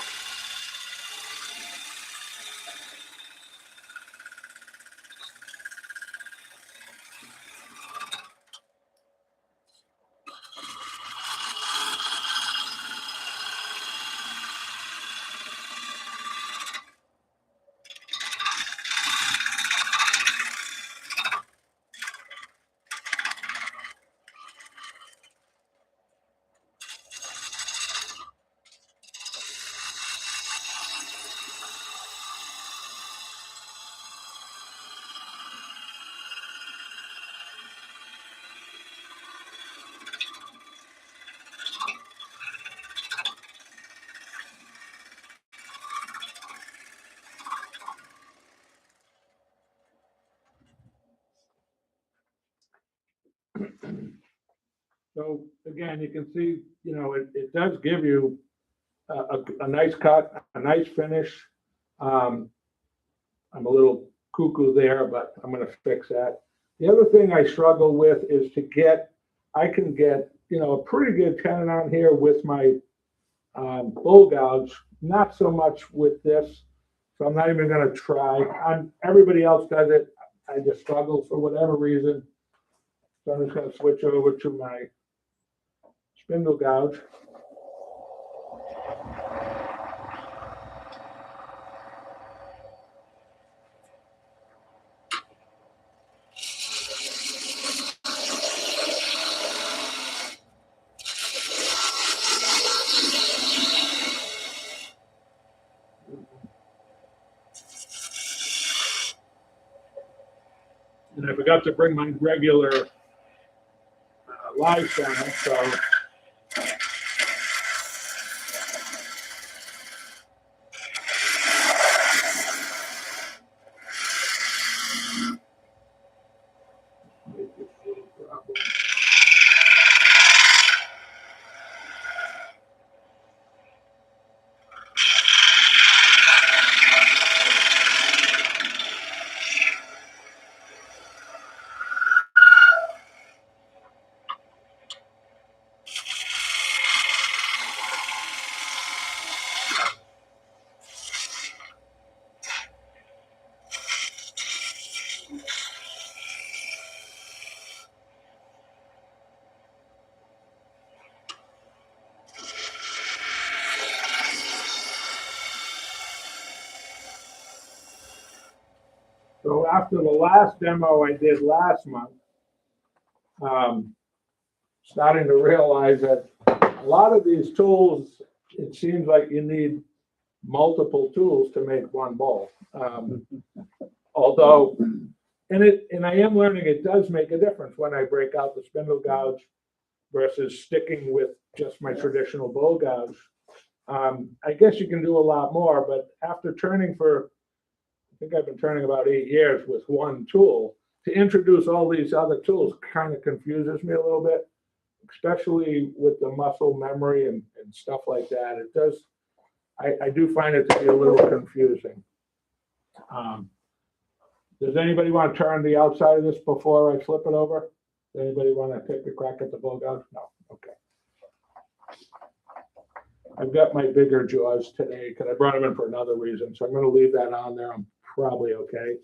So again, you can see, you know, it does give you a nice cut, a nice finish. I'm a little cuckoo there, but I'm gonna fix that. The other thing I struggle with is I can get, you know, a pretty good tenon on here with my bull gouge, not so much with this. So I'm not even gonna try. Everybody else does it. I just struggle for whatever reason. So I'm just gonna switch over to my spindle gouge. And I forgot to bring my regular live center, so after the last demo I did last month, starting to realize that a lot of these tools, it seems like you need multiple tools to make one bowl. Although, and I am learning it does make a difference when I break out the spindle gouge versus sticking with just my traditional bowl gouge. I guess you can do a lot more, but after turning I think I've been turning about 8 years with one tool, to introduce all these other tools kind of confuses me a little bit, especially with the muscle memory and stuff like that. It does I do find it to be a little confusing. Does anybody want to turn the outside of this before I flip it over? Does anybody want to take a crack at the bull gouge? No, okay. I've got my bigger jaws today because I brought them in for another reason, so I'm going to leave that on there. I'm probably okay.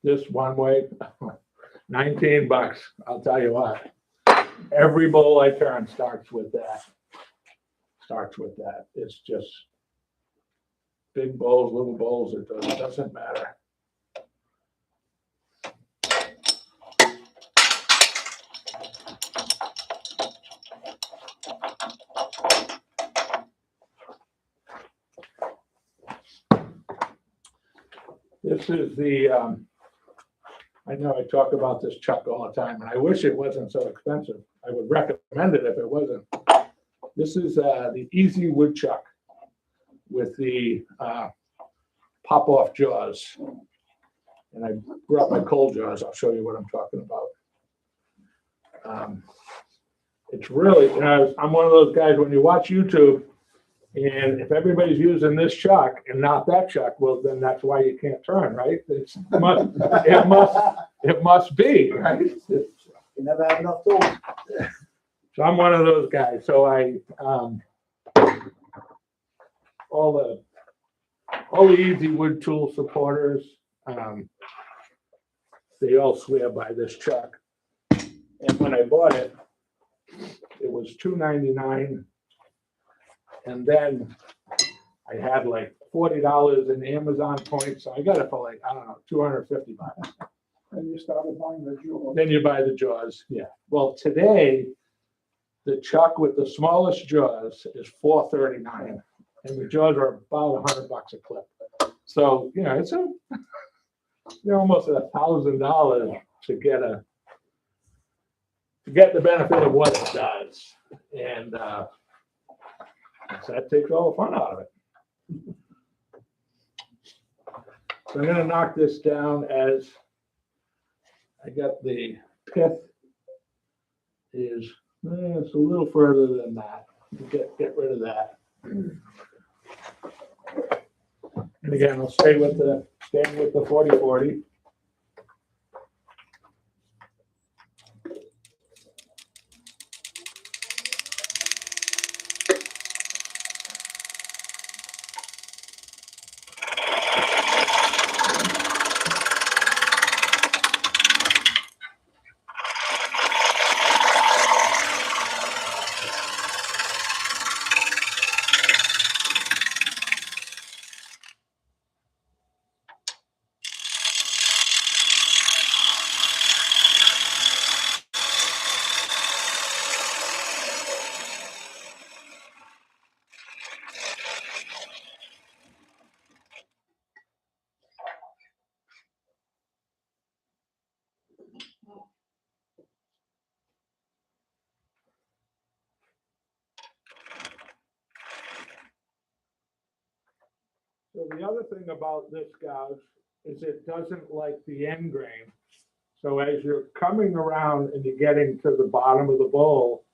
This one way, $19. I'll tell you what. Every bowl I turn starts with that. It's just big bowls, little bowls. It doesn't matter. This is the, I know I talk about this chuck all the time, and I wish it wasn't so expensive. I would recommend it if it wasn't. This is the Easy Wood Chuck with the pop-off jaws. And I brought my cold jaws. I'll show you what I'm talking about. It's really, I'm one of those guys, when you watch YouTube, and if everybody's using this chuck and not that chuck, well, then that's why you can't turn, right? It must be, right? You never have enough tools. So I'm one of those guys. So all the Easy Wood Tool supporters, they all swear by this chuck. And when I bought it, it was $2.99. And then I had like $40 in Amazon points. So I got it for like, I don't know, $250. And you started buying the jewel. Then you buy the jaws. Yeah. Well, today, the chuck with the smallest jaws is $4.39. And the jaws are about $100 a clip. So, it's almost $1,000 to get the benefit of what it does. And so that takes all the fun out of it. So I'm going to knock this down as I got the pith is, it's a little further than that. Get rid of that. And again, I'll stay with the 40-40. So the other thing about this gouge is it doesn't like the end grain. So as you're coming around and you're getting to the bottom of the bowl,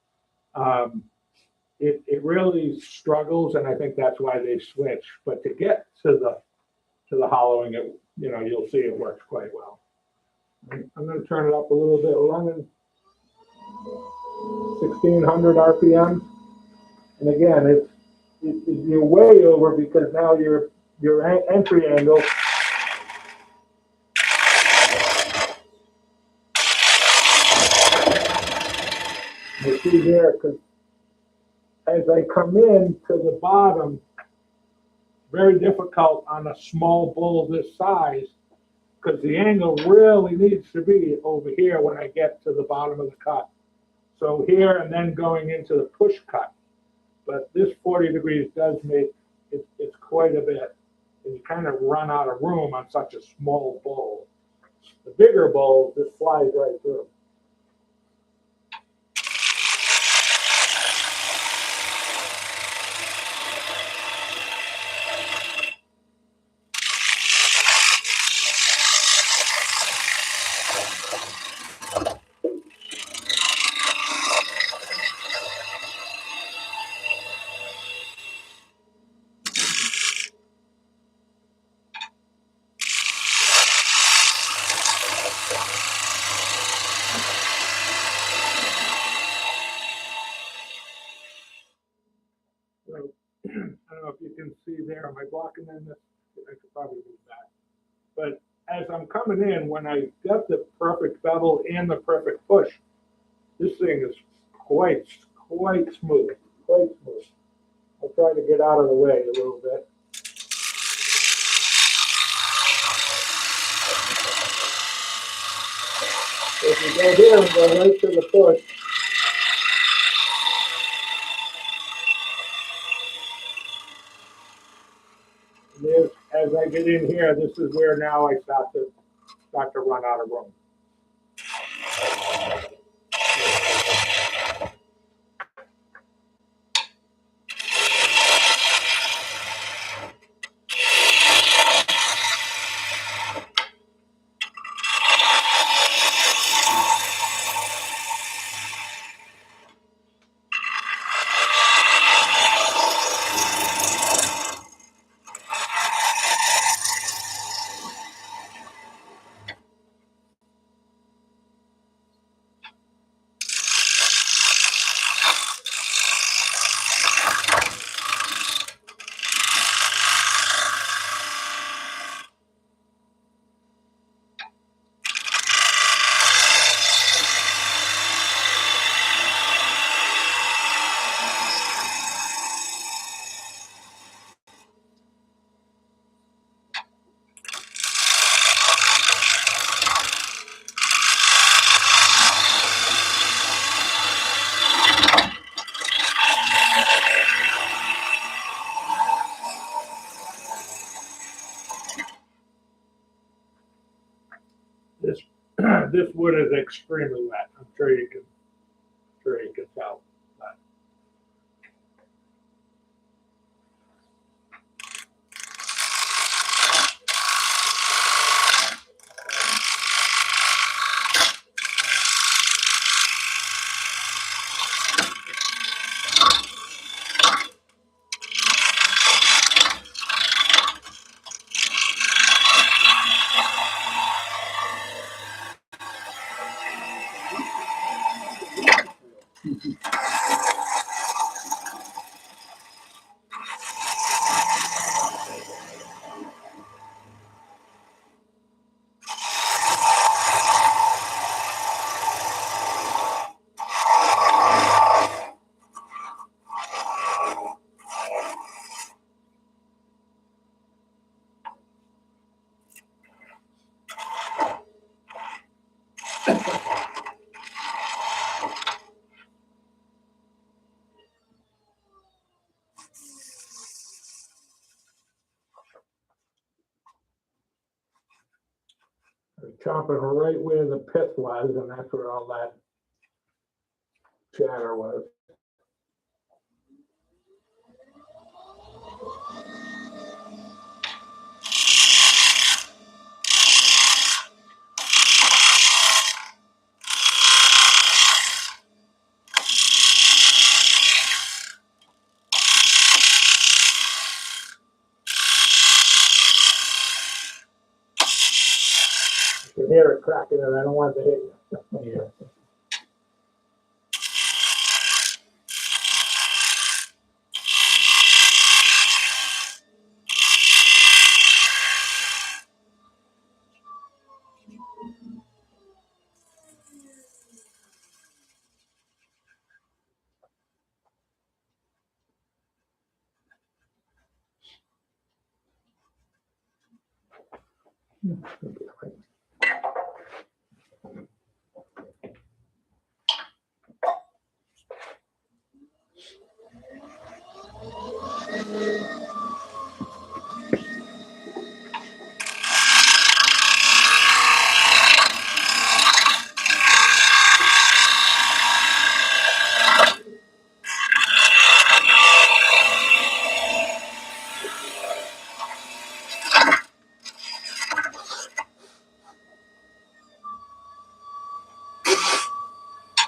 it really struggles, and I think that's why they switch. But to get to the hollowing, you'll see it works quite well. I'm going to turn it up a little bit. We're running 1600 RPM, and again, you're way over because now your entry angle. You see here, because as I come in to the bottom, very difficult on a small bowl this size, because the angle really needs to be over here when I get to the bottom of the cut. So here and then going into the push cut. But this 40 degrees does make it's quite a bit. And you kind of run out of room on such a small bowl. The bigger bowl just flies right through. So, I don't know if you can see there, am I blocking in this? I could probably move that. But as I'm coming in, when I got the perfect bevel and the perfect push, this thing is quite smooth, quite smooth. I'll try to get out of the way a little bit. So if you go there and go right to the push, and then as I get in here, this is where now I start to run out of room. This this wood is extremely wet. I'm sure you can tell. But I'm chopping right where the pith was, and that's where all that chatter was. You can hear it cracking, and I don't want to hit you. Yeah.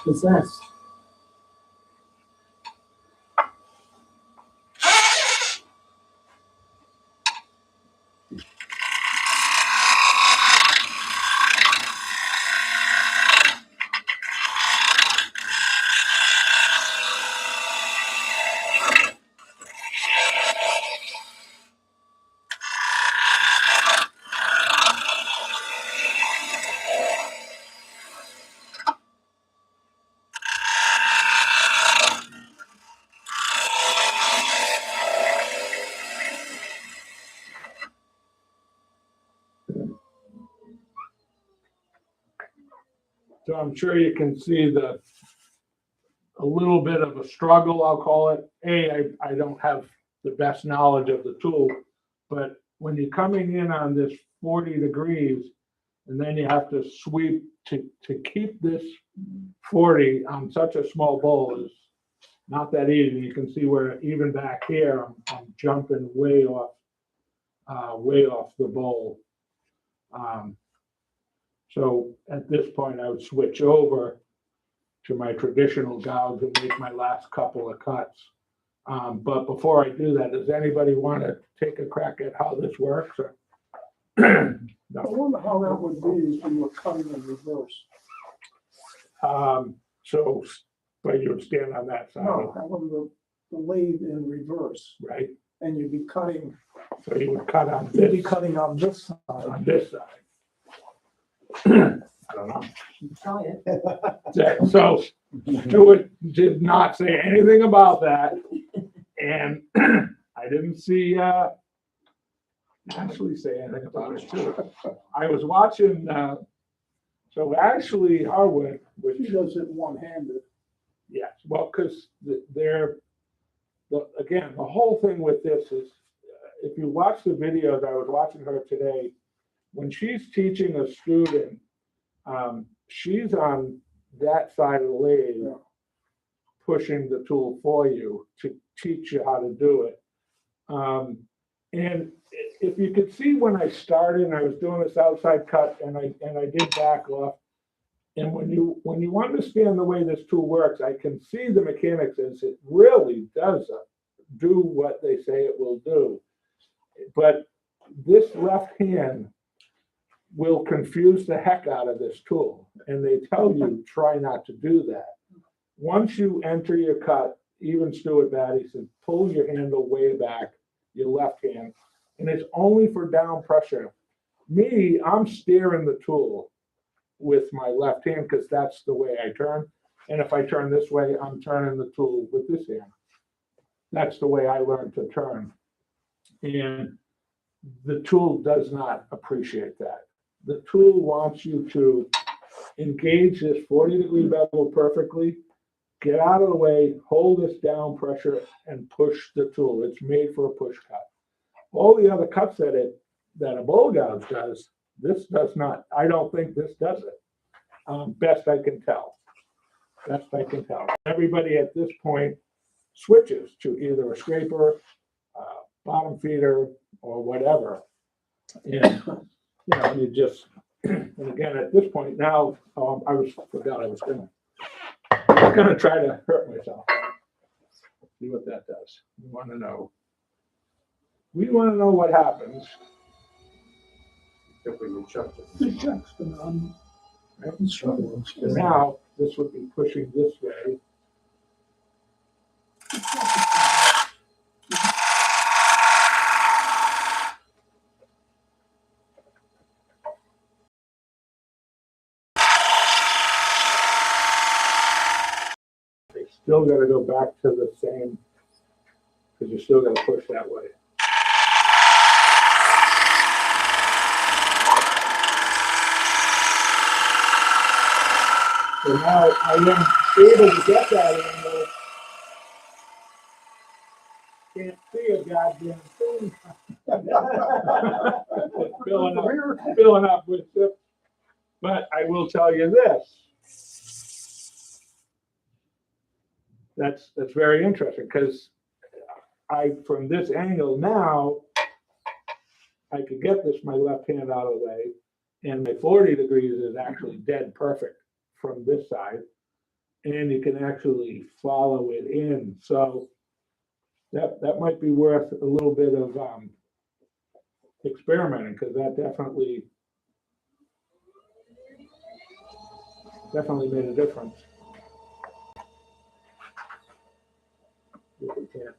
What's that? So I'm sure you can see a little bit of a struggle, I'll call it. I don't have the best knowledge of the tool, but when you're coming in on this 40 degrees, and then you have to sweep to keep this 40 on such a small bowl is not that easy. You can see where even back here, I'm jumping way off the bowl. So at this point, I would switch over to my traditional gouge and make my last couple of cuts. But before I do that, does anybody want to take a crack at how this works? Or? I wonder how that would be if you were cutting in reverse. So, but you would stand on that side, No, having the lathe in reverse, right? and you'd be cutting, So you would cut on you'd be this, cutting on this side. on this side. I don't know. Try it. So Stuart did not say anything about that. And I didn't see Ashley say anything about it too. I was watching, so Ashley Harwood, which, She does it one-handed. yes, well, because again, the whole thing with this is, if you watch the videos, I was watching her today, when she's teaching a student, she's on that side of the lathe, Yeah. pushing the tool for you to teach you how to do it. And if you could see when I started, and I was doing this outside cut, and I did back off. And when you understand the way this tool works, I can see the mechanics as it really does do what they say it will do. But this left hand will confuse the heck out of this tool, and they tell you try not to do that. Once you enter your cut, even Stuart Batty said, pull your handle way back, your left hand, and it's only for down pressure. Me, I'm steering the tool with my left hand because that's the way I turn. And if I turn this way, I'm turning the tool with this hand. That's the way I learned to turn. And the tool does not appreciate that. The tool wants you to engage this 40-degree bevel perfectly, get out of the way, hold this down pressure, and push the tool. It's made for a push cut. All the other cuts that a bowl gouge does, this does not. I don't think this does it. Best I can tell. Best I can tell. Everybody at this point switches to either a scraper, bottom feeder, or whatever. And you just, and again, at this point now, I forgot I was gonna try to hurt myself. See what that does. We want to know what happens. If we can check it. The check's been Right? And now, this would be pushing this way. They still gotta go back to the same, because you still gotta push that way. So now I am able to get that angle. Can't see a goddamn thing. It's filling up with it. But I will tell you this. That's very interesting because from this angle now, I could get my left hand out of the way, and my 40 degrees is actually dead perfect from this side, and you can actually follow it in. So that might be worth a little bit of experimenting, because that definitely made a difference. If we can.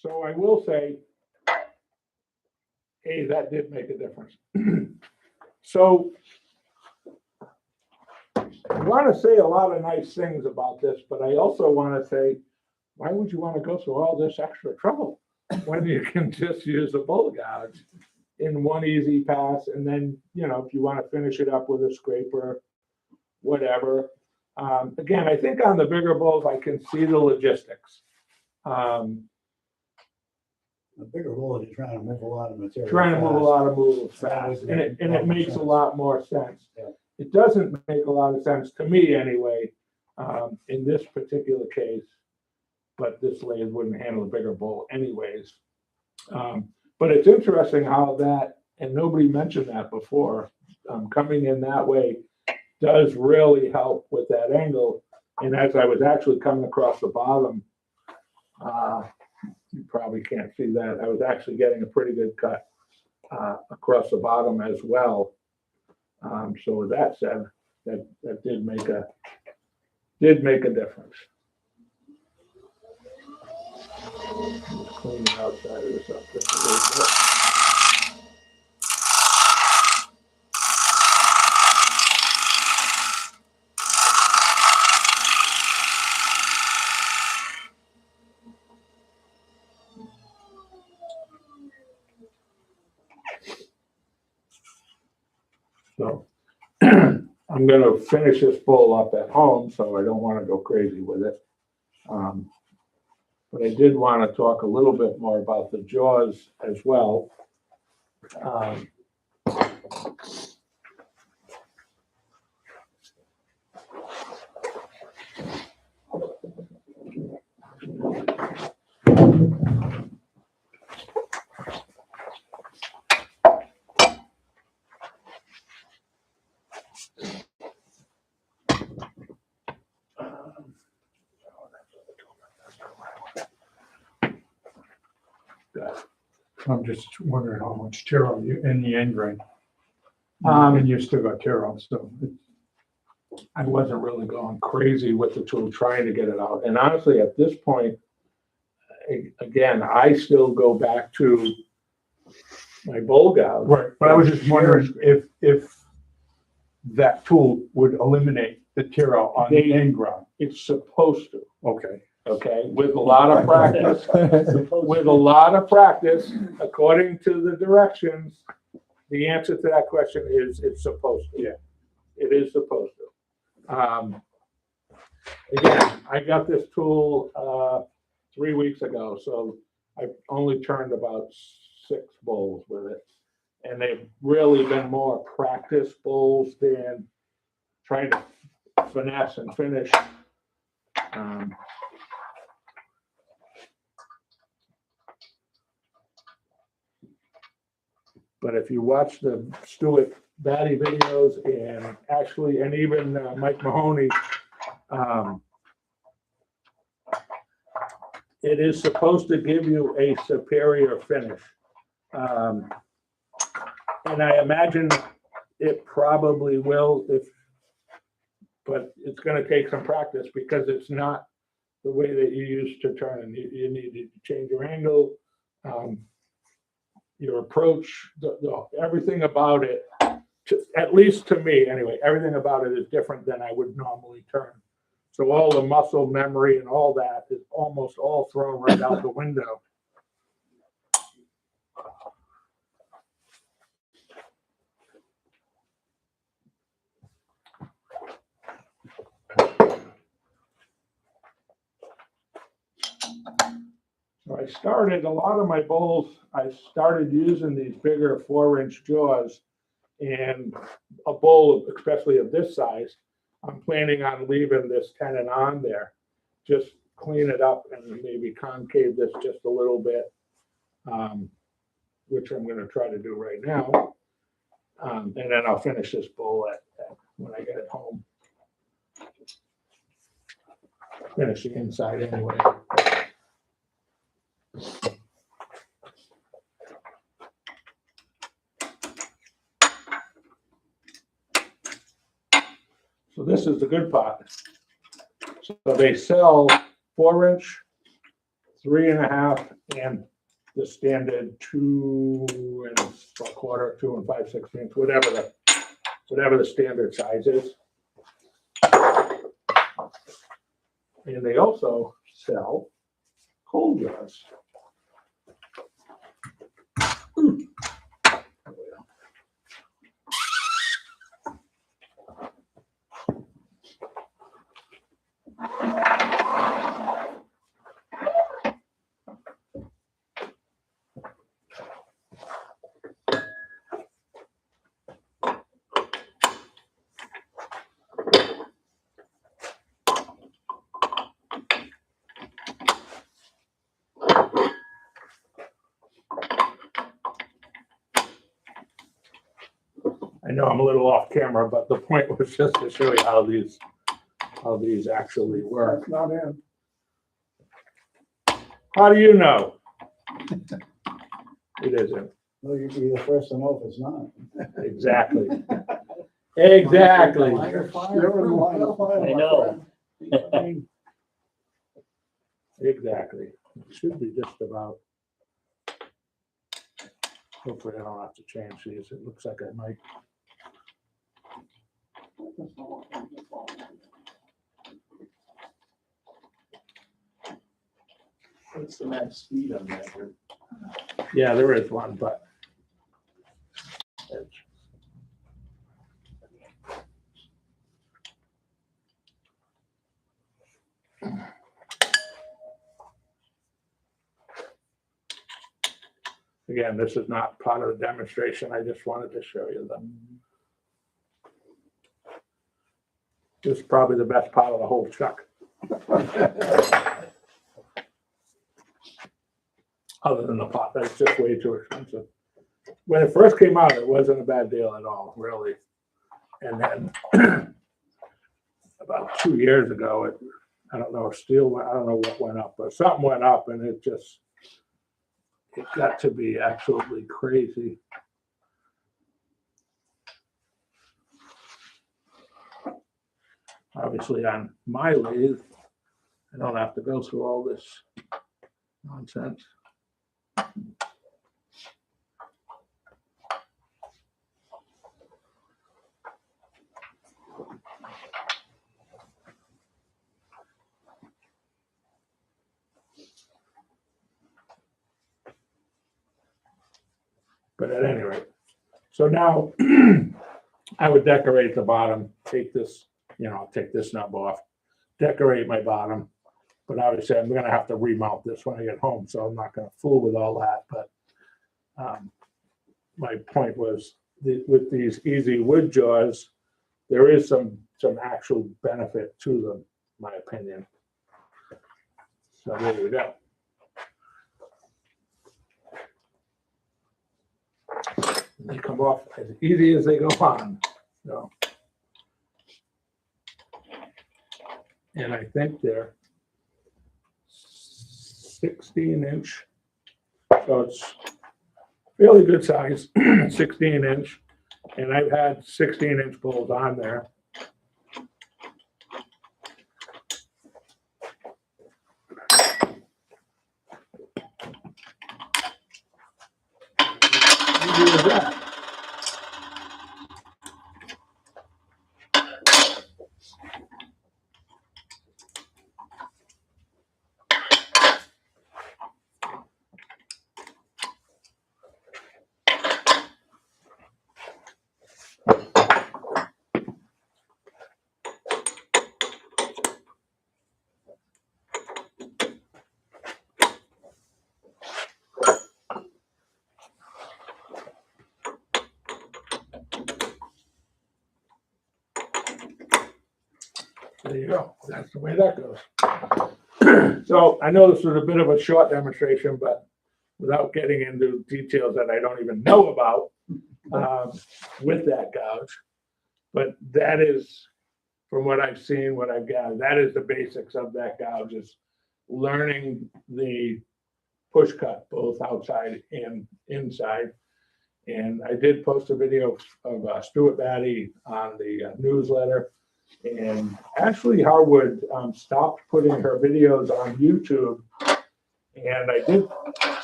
So I will say, hey, that did make a difference. So I want to say a lot of nice things about this, but I also want to say, why would you want to go through all this extra trouble when you can just use a bowl gouge in one easy pass? And then, you know, if you want to finish it up with a scraper, whatever. Again, I think on the bigger bowls, I can see the logistics. The bigger bowl, you're trying to move a lot of material. Trying to move a fast. lot of moves fast, and it makes a lot more sense. Yeah. It doesn't make a lot of sense to me anyway, in this particular case, but this lathe wouldn't handle a bigger bowl anyways. But it's interesting how that, and nobody mentioned that before, coming in that way does really help with that angle. And as I was actually coming across the bottom, you probably can't see that. I was actually getting a pretty good cut across the bottom as well. So with that said, that did make a difference. Clean the outside of this up just a little bit. So I'm going to finish this bowl up at home, so I don't want to go crazy with it. But I did want to talk a little bit more about the jaws as well. I'm just wondering how much taro you, in the end grain. Um, And you still got taro, so. I wasn't really going crazy with the tool trying to get it out. And honestly, at this point, again, I still go back to my bowl gouge. Right, but I was just wondering if that tool would eliminate the taro on the end ground. It's supposed to, Okay. okay, with a lot of practice. With a lot of practice, according to the directions, the answer to that question is it's supposed to. Yeah. It is supposed to. Again, I got this tool 3 weeks ago, so I've only turned about 6 bowls with it. And they've really been more practice bowls than trying to finesse and finish. But if you watch the Stuart Batty videos and actually, and even Mike Mahoney, it is supposed to give you a superior finish. And I imagine it probably will, but it's going to take some practice because it's not the way that you used to turn. You need to change your angle, your approach, everything about it, at least to me anyway, everything about it is different than I would normally turn. So all the muscle memory and all that is almost all thrown right out the window. So I started, a lot of my bowls, I started using these bigger 4-inch jaws, and a bowl, especially of this size, I'm planning on leaving this tenon on there. Just clean it up and maybe concave this just a little bit, which I'm gonna try to do right now. And then I'll finish this bowl when I get it home. Finish the inside anyway. So this is the good part. So they sell 4-inch, 3.5 and the standard 2 1/4, 2 5/16, whatever the standard size is. And they also sell cold jars. I know I'm a little off camera, but the point was just to show you how these actually work. That's not in. How do you know? It isn't. Well, you'd be the first to know if it's not. Exactly. Exactly. You're in line of fire, I my know. friend. Exactly. It should be just about. Hopefully I don't have to change these. It looks like I might. What's the max speed on that? Yeah, there is one, but. Again, this is not part of the demonstration. I just wanted to show you them. This is probably the best part of the whole truck. Other than the pot, that's just way too expensive. When it first came out, it wasn't a bad deal at all, really. And then about 2 years ago, I don't know, I don't know what went up, but something went up and it got to be absolutely crazy. Obviously on my lathe, I don't have to go through all this nonsense. But at any rate, so now I would decorate the bottom, take this, take this nub off, decorate my bottom. But obviously I'm gonna have to remount this when I get home, so I'm not gonna fool with all that, but my point was with these easy wood jaws, there is some actual benefit to them, in my opinion. So there you go. They come off as easy as they go on. So, and I think they're 16-inch. So it's fairly good size, 16-inch. And I've had 16-inch poles on there. Easy as that. There you go. That's the way that goes. So I know this was a bit of a short demonstration, but without getting into details that I don't even know about with that gouge. But that is, from what I've seen, what I've gathered, that is the basics of that gouge, is learning the push cut, both outside and inside. And I did post a video of Stuart Batty on the newsletter. And Ashley Harwood stopped putting her videos on YouTube And I did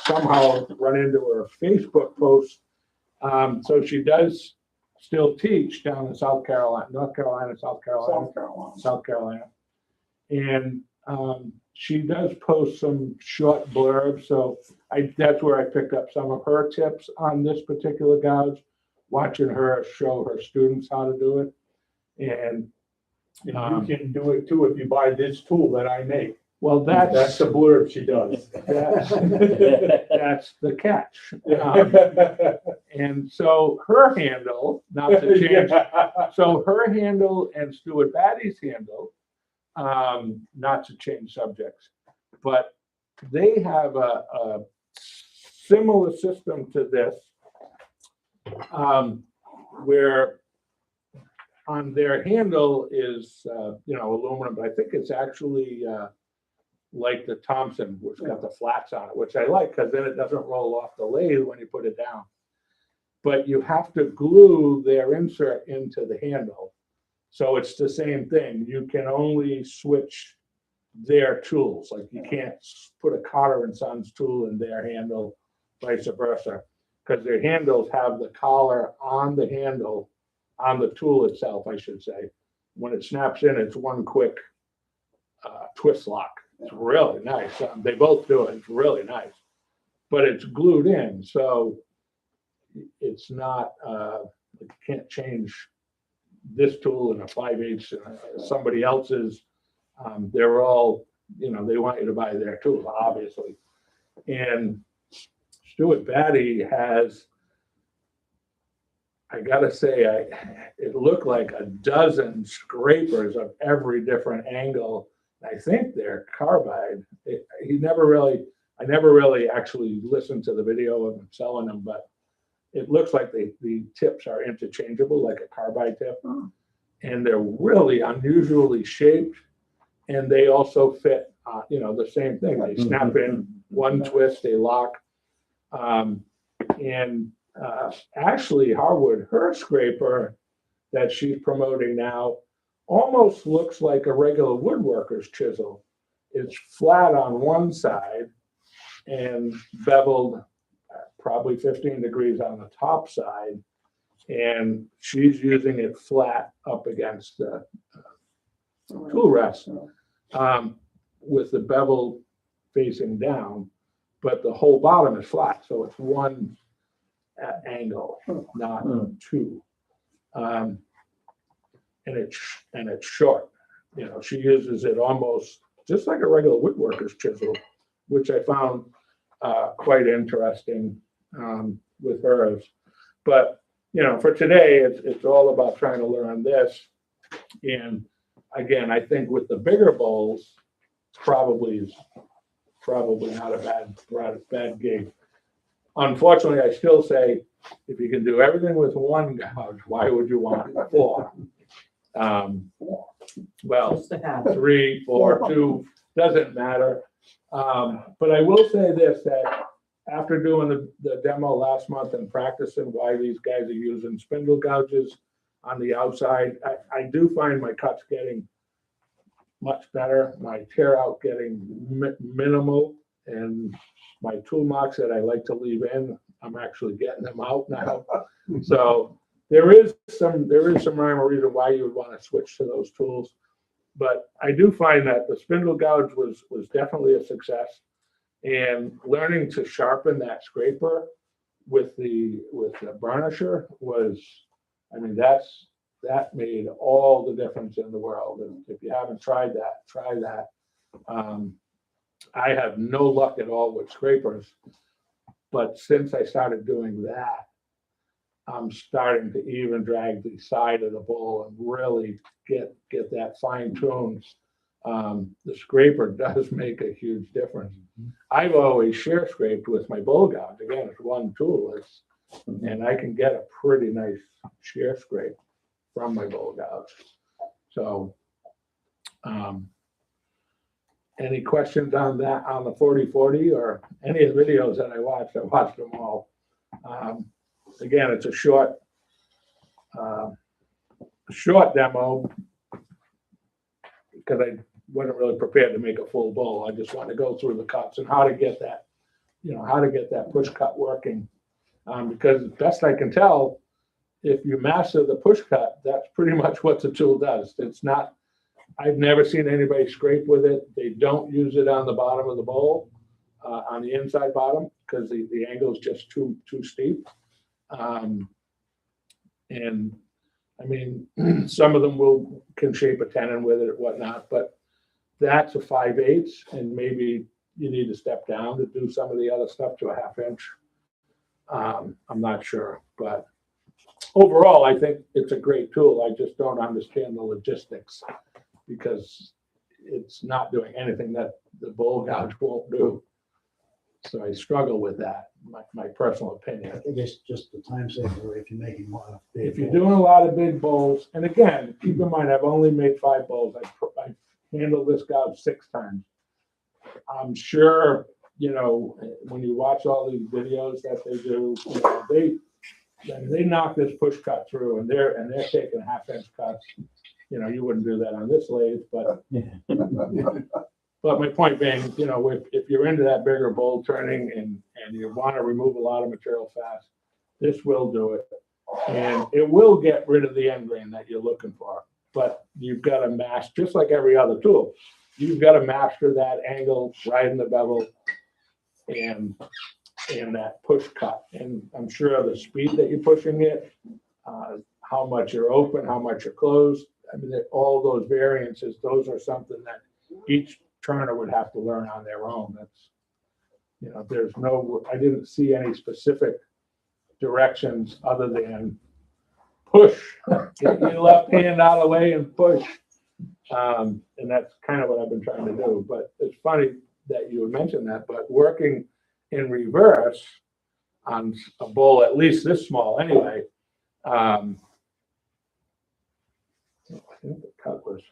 somehow run into her Facebook post. So she does still teach down in South Carolina, North Carolina, South Carolina, South Carolina. And she does post some short blurbs. So that's where I picked up some of her tips on this particular gouge, watching her show her students how to do it. And You can do it too if you buy this tool that I make. well, That's the blurb she does. that's the catch. And so her handle, not to change, so her handle and Stuart Batty's handle, not to change subjects, but they have a similar system to this, where on their handle is, aluminum, but I think it's actually, like the Thompson, which got the flats on it, which I like because then it doesn't roll off the lathe when you put it down. But you have to glue their insert into the handle. So it's the same thing. You can only switch their tools. Like you can't put a Carter and Sons tool in their handle, vice versa, because their handles have the collar on the handle, on the tool itself, I should say. When it snaps in, it's one quick twist lock. It's really nice. They both do it. It's really nice, but it's glued in, so it's not. You can't change this tool in a 5/8 somebody else's. They're all, they want you to buy their tools, obviously. And Stuart Batty has, I gotta say, it looked like a dozen scrapers of every different angle. I think they're carbide. I never really actually listened to the video of them selling them, but it looks like the tips are interchangeable, like a carbide tip. And they're really unusually shaped. And they also fit, the same thing. They snap in one twist, they lock. Ashley Harwood, her scraper that she's promoting now, almost looks like a regular woodworker's chisel. It's flat on one side and beveled probably 15 degrees on the top side. And she's using it flat up against the tool rest, with the bevel facing down, but the whole bottom is flat. So it's one angle, not two. And it's short. She uses it almost just like a regular woodworker's chisel, which I found quite interesting with hers. But for today, it's all about trying to learn this. And again, I think with the bigger bowls, probably not a bad gig. Unfortunately, I still say if you can do everything with one gouge, why would you want 4? Well, Just to have. 3, 4, 2, doesn't matter. But I will say this, that after doing the demo last month and practicing why these guys are using spindle gouges on the outside, I do find my cuts getting much better, my tear out getting minimal, and my tool marks that I like to leave in, I'm actually getting them out now. So there is some rhyme or reason why you would want to switch to those tools. But I do find that the spindle gouge was definitely a success. And learning to sharpen that scraper with the burnisher was, that made all the difference in the world. And if you haven't tried that, try that. I have no luck at all with scrapers, but since I started doing that, I'm starting to even drag the side of the bowl and really get that fine tuned. The scraper does make a huge difference. I've always shear scraped with my bowl gouge. Again, it's one tool, and I can get a pretty nice shear scrape from my bowl gouge. So, any questions on that, on the 4040 or any of the videos that I watched? I watched them all. Again, it's a short demo because wasn't really prepared to make a full bowl. I just wanted to go through the cuts and how to get that, how to get that push cut working. Because best I can tell, if you master the push cut, that's pretty much what the tool does. It's not, I've never seen anybody scrape with it. They don't use it on the bottom of the bowl, on the inside bottom, because the angle is just too steep. And I mean, some of them can shape a tenon with it or whatnot, but that's a 5/8, and maybe you need to step down to do some of the other stuff to a 1/2 inch. I'm not sure, but overall, I think it's a great tool. I just don't understand the logistics because it's not doing anything that the bowl gouge won't do. So I struggle with that, my personal opinion. I think it's just the time saver if you're making a lot of big. If you're doing a lot of big bowls, and again, keep in mind, I've only made 5 bowls. I've handled this gouge 6 times. I'm sure, when you watch all these videos that they do, they knock this push cut through, and they're taking 1/2 inch cuts. You wouldn't do that on this lathe, but my point being, if you're into that bigger bowl turning and you want to remove a lot of material fast, this will do it. And it will get rid of the end grain that you're looking for, but you've got to master, just like every other tool, you've got to master that angle right in the bevel and that push cut. And I'm sure the speed that you're pushing it, how much you're open, how much you're closed. I mean, all those variances, those are something that each turner would have to learn on their own. That's, I didn't see any specific directions other than push. Get your left hand out of the way and push. And that's kind of what I've been trying to do. But it's funny that you would mention that, but working in reverse on a bowl at least this small anyway, I think the cut was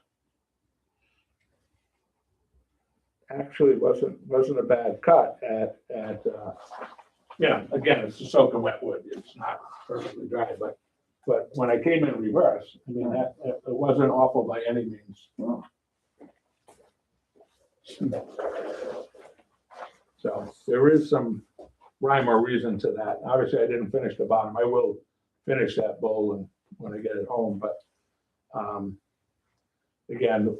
actually wasn't a bad cut at again, it's a soaking wet wood. It's not perfectly dry, but when I came in reverse, I mean, it wasn't awful by any means. So there is some rhyme or reason to that. Obviously, I didn't finish the bottom. I will finish that bowl and when I get it home, but again,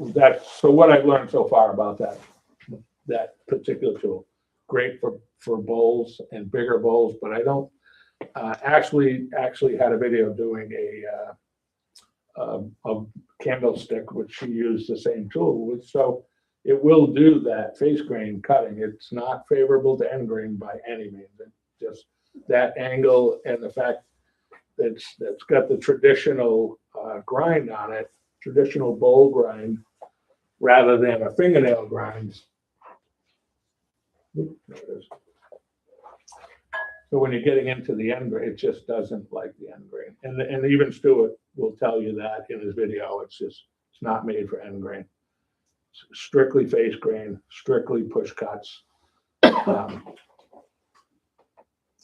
so what I've learned so far about that particular tool, great for bowls and bigger bowls, but I don't actually had a video doing a candlestick, which she used the same tool with. So it will do that face grain cutting. It's not favorable to end grain by any means. It's just that angle and the fact that it's got the traditional grind on it, traditional bowl grind, rather than a fingernail grind. There it is. So when you're getting into the end grain, it just doesn't like the end grain. And even Stuart will tell you that in his video. It's not made for end grain. It's strictly face grain, strictly push cuts.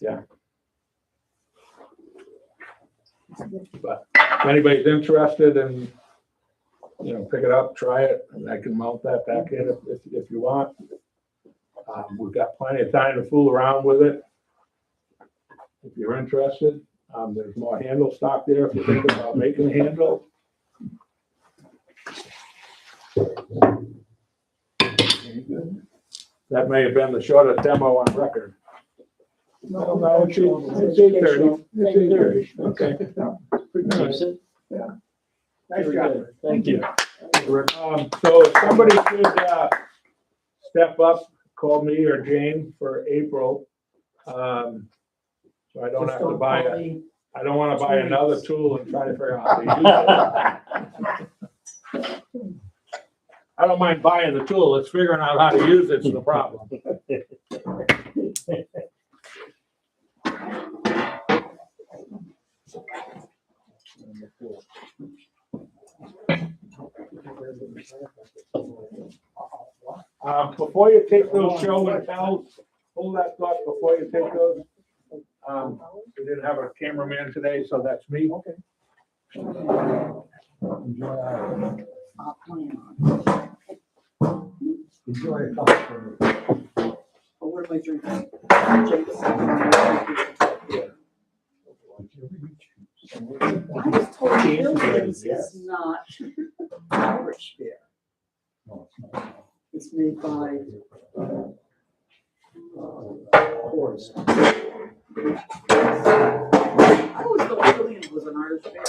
Yeah. But if anybody's interested in, pick it up, try it, and I can mount that back in if you want. We've got plenty of time to fool around with it. If you're interested, there's more handle stock there if you're thinking about making a handle. That may have been the shortest demo on record. No, it's 8:30. It's 8:30. Okay. Pretty decent. Nice job. Thank you. So if somebody could step up, call me or Jane for April. So I don't have to buy I don't want to buy another tool and try to figure out how to use it. I don't mind buying the tool. It's figuring out how to use it's the problem. Before you take those show and tell, hold that thought before you take those. We didn't have a cameraman today, so that's me. Okay. Enjoy a couple. Oh, what am I drinking? Jameson. I was told Pilgrims is not Irish beer. No, it's not. It's made by Coors. I always thought Pilgrims was an Irish beer.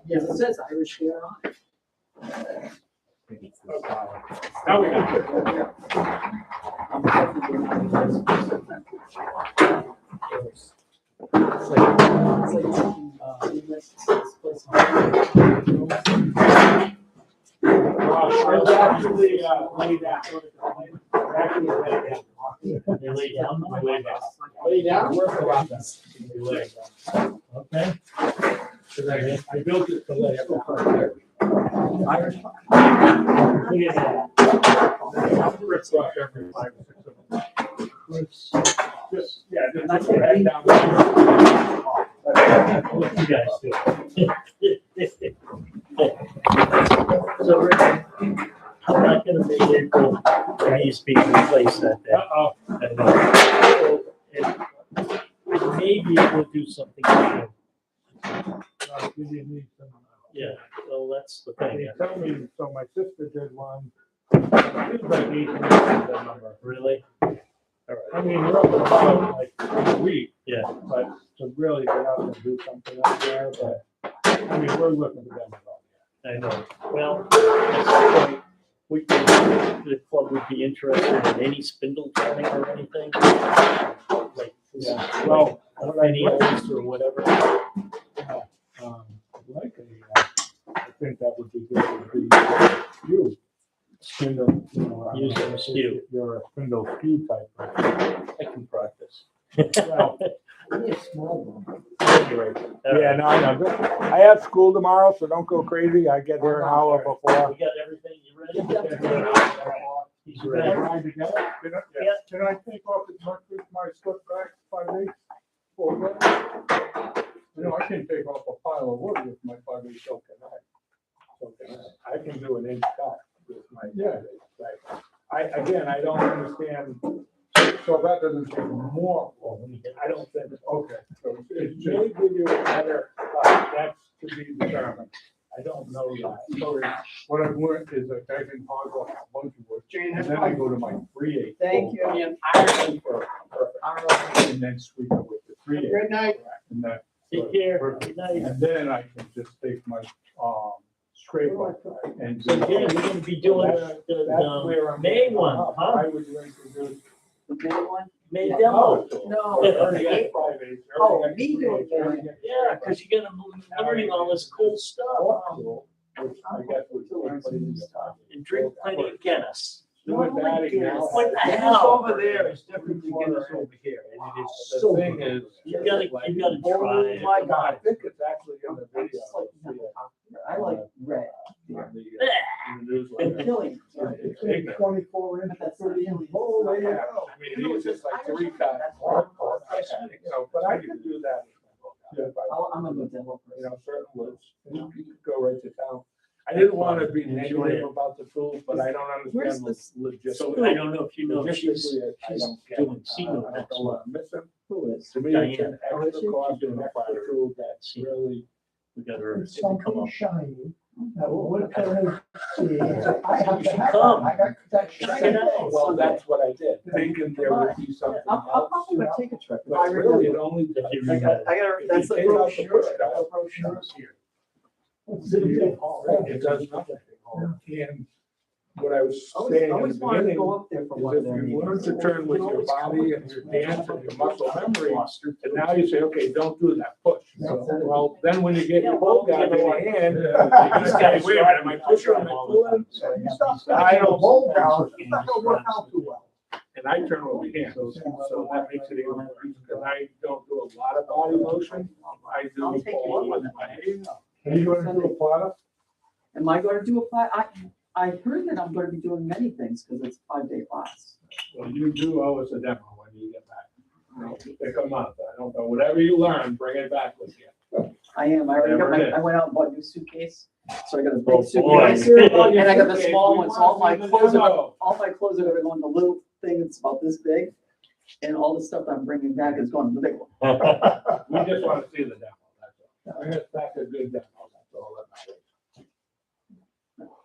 Yes, it says Irish beer on it. Now we got it. I'm definitely not. It's like drinking, English, this place. Actually, lay down. Actually, lay down. They lay down, I lay down. Lay down, work around this. Okay? Because I built it to lay down. Irish. Look at that. Rips off every 5 or 6 of them. Chris, Just, yeah, just put your head down. what you guys do? So, Rick, I'm not gonna make April, these being replaced that day. Uh-oh. I know. And maybe we'll do something different. Yeah, well, that's the thing. They tell me, so my sister did one. It was like 8 weeks, that number. Really? All right. I mean, we're up to about like a week, Yeah, but to really get out and do something up there, but, I mean, we're looking to them about I know. Well, at some point, we could, the club would be interested in any spindle turning or anything. Like, Yeah. Well, what I any others or whatever. like I think that would be good, would be you. Spindle, you know. Use a skew. You're a spindle skew type. I can practice. Well, Only a small one. anyway, yeah, no, I know. I have school tomorrow, so don't go crazy. I get here an hour We before. got everything, you ready? He's Can ready. I take off my slip back 5 days? You know, I can take off a pile of wood with my 5/8 elk and I can do an inch cut with my. Yeah. Again, I don't understand. So that doesn't take more. I don't think. Okay, so It it's may just, give you a better, that's to be determined. I don't know that. so what I've learned is that I can hog off a bunch of wood, Jane, and then I go to my 3/8. Thank you. Perfect. All right. And then sweep it with the 3/8. Good night. And that, Take care. Good night. and then I can just take my, scraper and. So again, we're gonna be doing That's where the I'm. May one, huh? Why would you introduce? The May one? May demo. No. Early Yeah. April. Oh, me doing that. Yeah, because you're gonna be learning all this cool stuff Which I guess would. and drink plenty of Guinness. Doing that again. What the This hell? over there is different than Guinness over here, and it is The so thing good. is. You gotta try it. Oh my God, I think it's actually in the video. I like red. In the And newsletter. killing. It's big. 24 inch. But that's 30 inches. Oh, there you go. I mean, it's just like 3 cuts. You know, but I could do that. I'm a good demo You know, person. certain words, you could go right to town. I didn't want to be negative about the tools, but I don't Where's understand this? the logistics. So I don't know if you know, she's Logistically, I she's don't get doing it. SEMA I next don't month. want to miss them. Who is? To me, it's an Diane. extra cost and an extra tool that's really. We got her It's to come something up. shiny. What can I see? I have You to should have come. that. I got that Check it out. Well, that's what I did, thinking there would be something I'll else. probably would take a trip. if I But really, it remember. only. If you I remember. gotta, that's the Take out the brochure. push The guard. brochures. It does nothing. And what I was saying in Always the wanted to beginning go up there for is one of if their you learn meetings. to turn with your body and your dance and your muscle memory, and now you say, okay, don't do that push. Well, then when you get your bolt gun in your hand, you say, wait a minute, am I pushing, am I pulling? I don't Bowl down. It's not gonna work out too well. And I turn with my hands, so that makes it even worse, because I don't do a lot of body motion. I do I'll take all it. with my hands. Are you gonna do a platter? Am I gonna do a class? I heard that I'm gonna be doing many things because it's a 5-day class. Well, you do owe us a demo when you get back. You know, pick a month, I don't know, whatever you learn, bring it back with you. I am. I already got Whatever it my, is. I went out and bought a new suitcase So I got a Oh, big suitcase boy. here, and I got the small We ones, all my wanna see the clothes are, demo. all my clothes are gonna go in the little thing that's about this big. And all the stuff I'm bringing back is going in the big one. We just want to see the demo, that's all. That's a good demo, that's all that matters.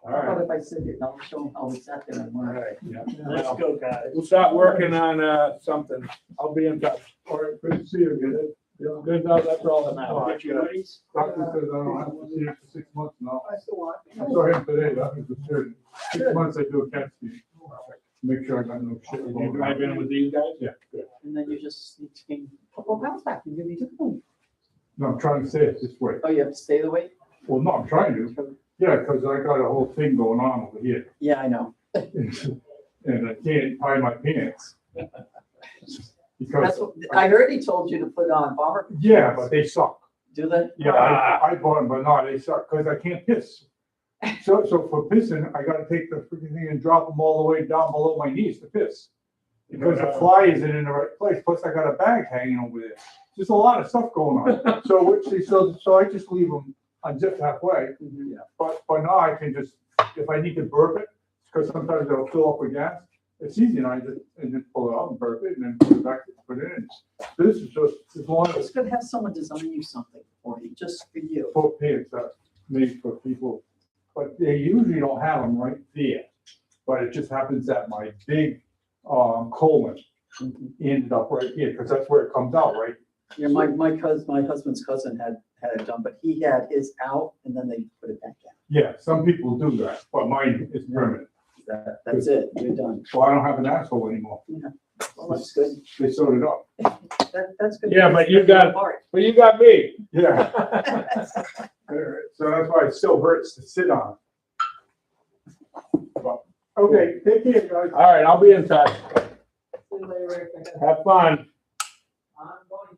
All How about right, if I sit here, and I'll show them how we sat there and all learned. right, yeah. Let's go, guys. We'll start working on, something. I'll be in touch. All right, good to see you again. Feel good, no, that's all that Now, matters. get your hoodies. Doctor says I don't have to see you for 6 months now. I still want. I saw him today, that was the third. 6 months I do a CAT scan. Make sure I got no shit. Did you drive in with these guys? Yeah, good. And then you just need to gain a couple of pounds back and you'll be good. No, I'm trying to say it this way. Oh, you have to stay the weight? Well, no, I'm trying to. Yeah, because I got a whole thing going on over here. Yeah, I know. And I can't tie my pants. That's Because, what, I heard he told you to put on bomber. yeah, but they suck. Do they? Yeah, I bought them, but no, they suck, because I can't piss. So for pissing, I gotta take the freaking thing and drop them all the way down below my knees to piss. Because the fly isn't in the right place, plus I got a bag hanging over there. Just a lot of stuff going on. So I just leave them unzipped halfway. Mhm. But now I can just, if I need to burp it, because sometimes it'll fill up with gas, it's easy, and I just pull it out and burp it, and then put it back, put it in. This is just, as long It's as good to have someone design you something for you, just for you. foot pants are made for people, but they usually don't have them right there. But it just happens that my big, colon Mhm. ended up right here, because that's where it comes out, right? Yeah, my husband's cousin had it done, but he had his out and then they put it back in. Yeah, some people do that, but mine is permanent, That's it, you're done. so I don't have an asshole anymore. Well, that's good. They sewed it up. That's good. Yeah, but you got- Part. But you got me. Yeah. So that's why it still hurts to sit on. But, okay, take care, guys. All right, I'll be in touch. See you later, Rick. I gotta- Have fun. I'm going to.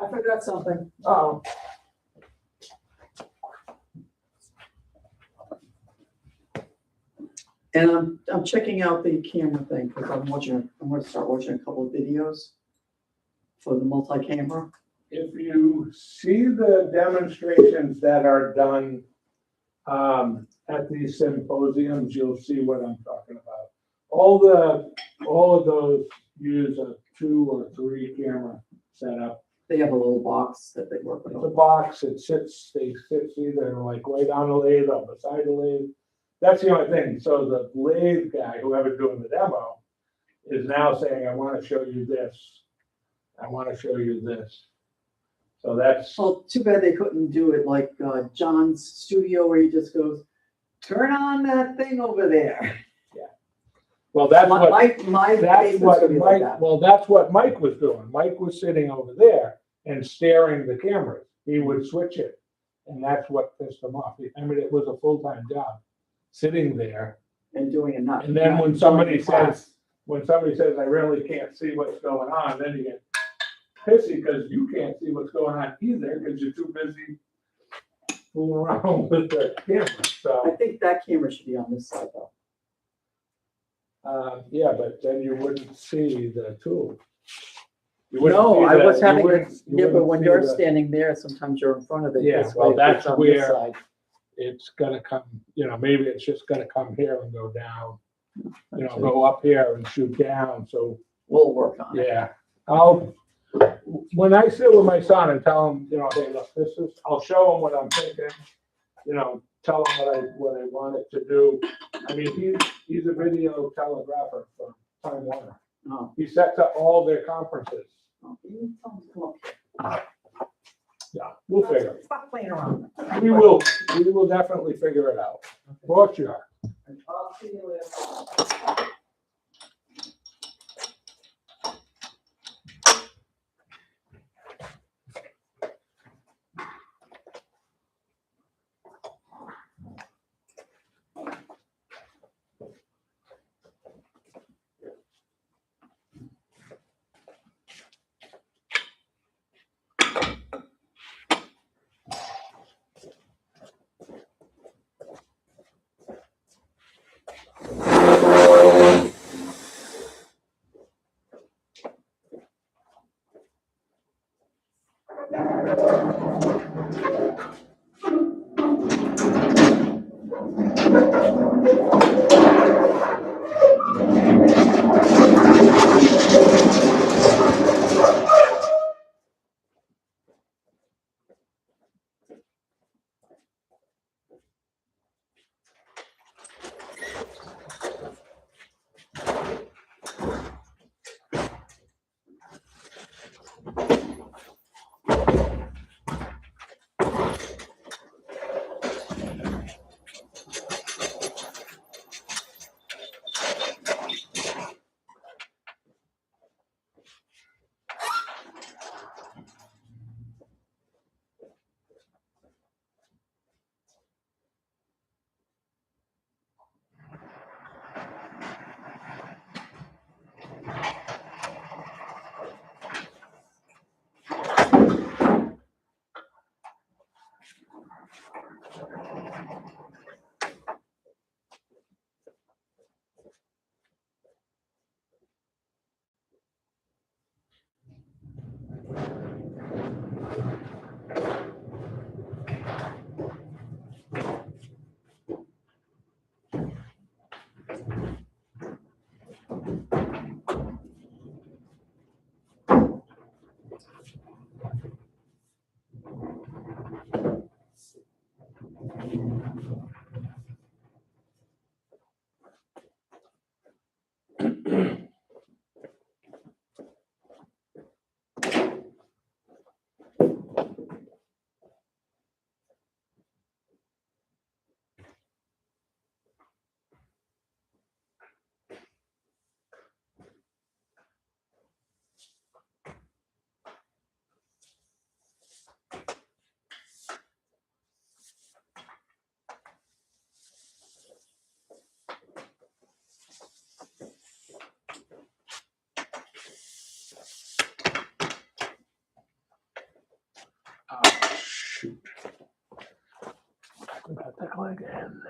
I forgot something. Oh. And I'm checking out the camera thing because I'm gonna start watching a couple of videos for the multi-camera. If you see the demonstrations that are done at these symposiums, you'll see what I'm talking about. All of those use a 2 or 3 camera setup. They have a little box that they work It's a with. box, they sit either like right on the lathe or beside the lathe. That's the only thing. So the lathe guy, whoever's doing the demo, is now saying, I want to show you this. I want to show you this. So that's, Well, too bad they couldn't do it like John's studio where he just goes, turn on that thing over there. well, that's what, My that's basement's what gonna be like Mike, that. well, that's what Mike was doing. Mike was sitting over there and staring the cameras. He would switch it. And that's what pissed him off. I mean, it was a full-time job, sitting there. And doing it not. And then not when somebody doing class. says, I really can't see what's going on, then you get pissy because you can't see what's going on either because you're too busy fooling around with the camera. I So, think that camera should be on this side though. yeah, but then you wouldn't see the tool. You wouldn't No, see I the- was you having, wouldn't- you yeah, but wouldn't when see you're the- standing there, sometimes you're in front of it. Yeah, this well, way, if that's it's on this where- side. it's gonna come, maybe it's just gonna come here and go down. Go up here and shoot down, so, We'll work on it. yeah. When I sit with my son and tell him, hey, look, I'll show him what I'm thinking, tell him what I want it to do. I mean, he's a video telegrapher for Time Warner. Oh, He sets up all their conferences. you tell them to come up here. Yeah, we'll figure it. Stop playing around. We will definitely figure it out. For sure. I'll see you later. Shoot. I got that leg in.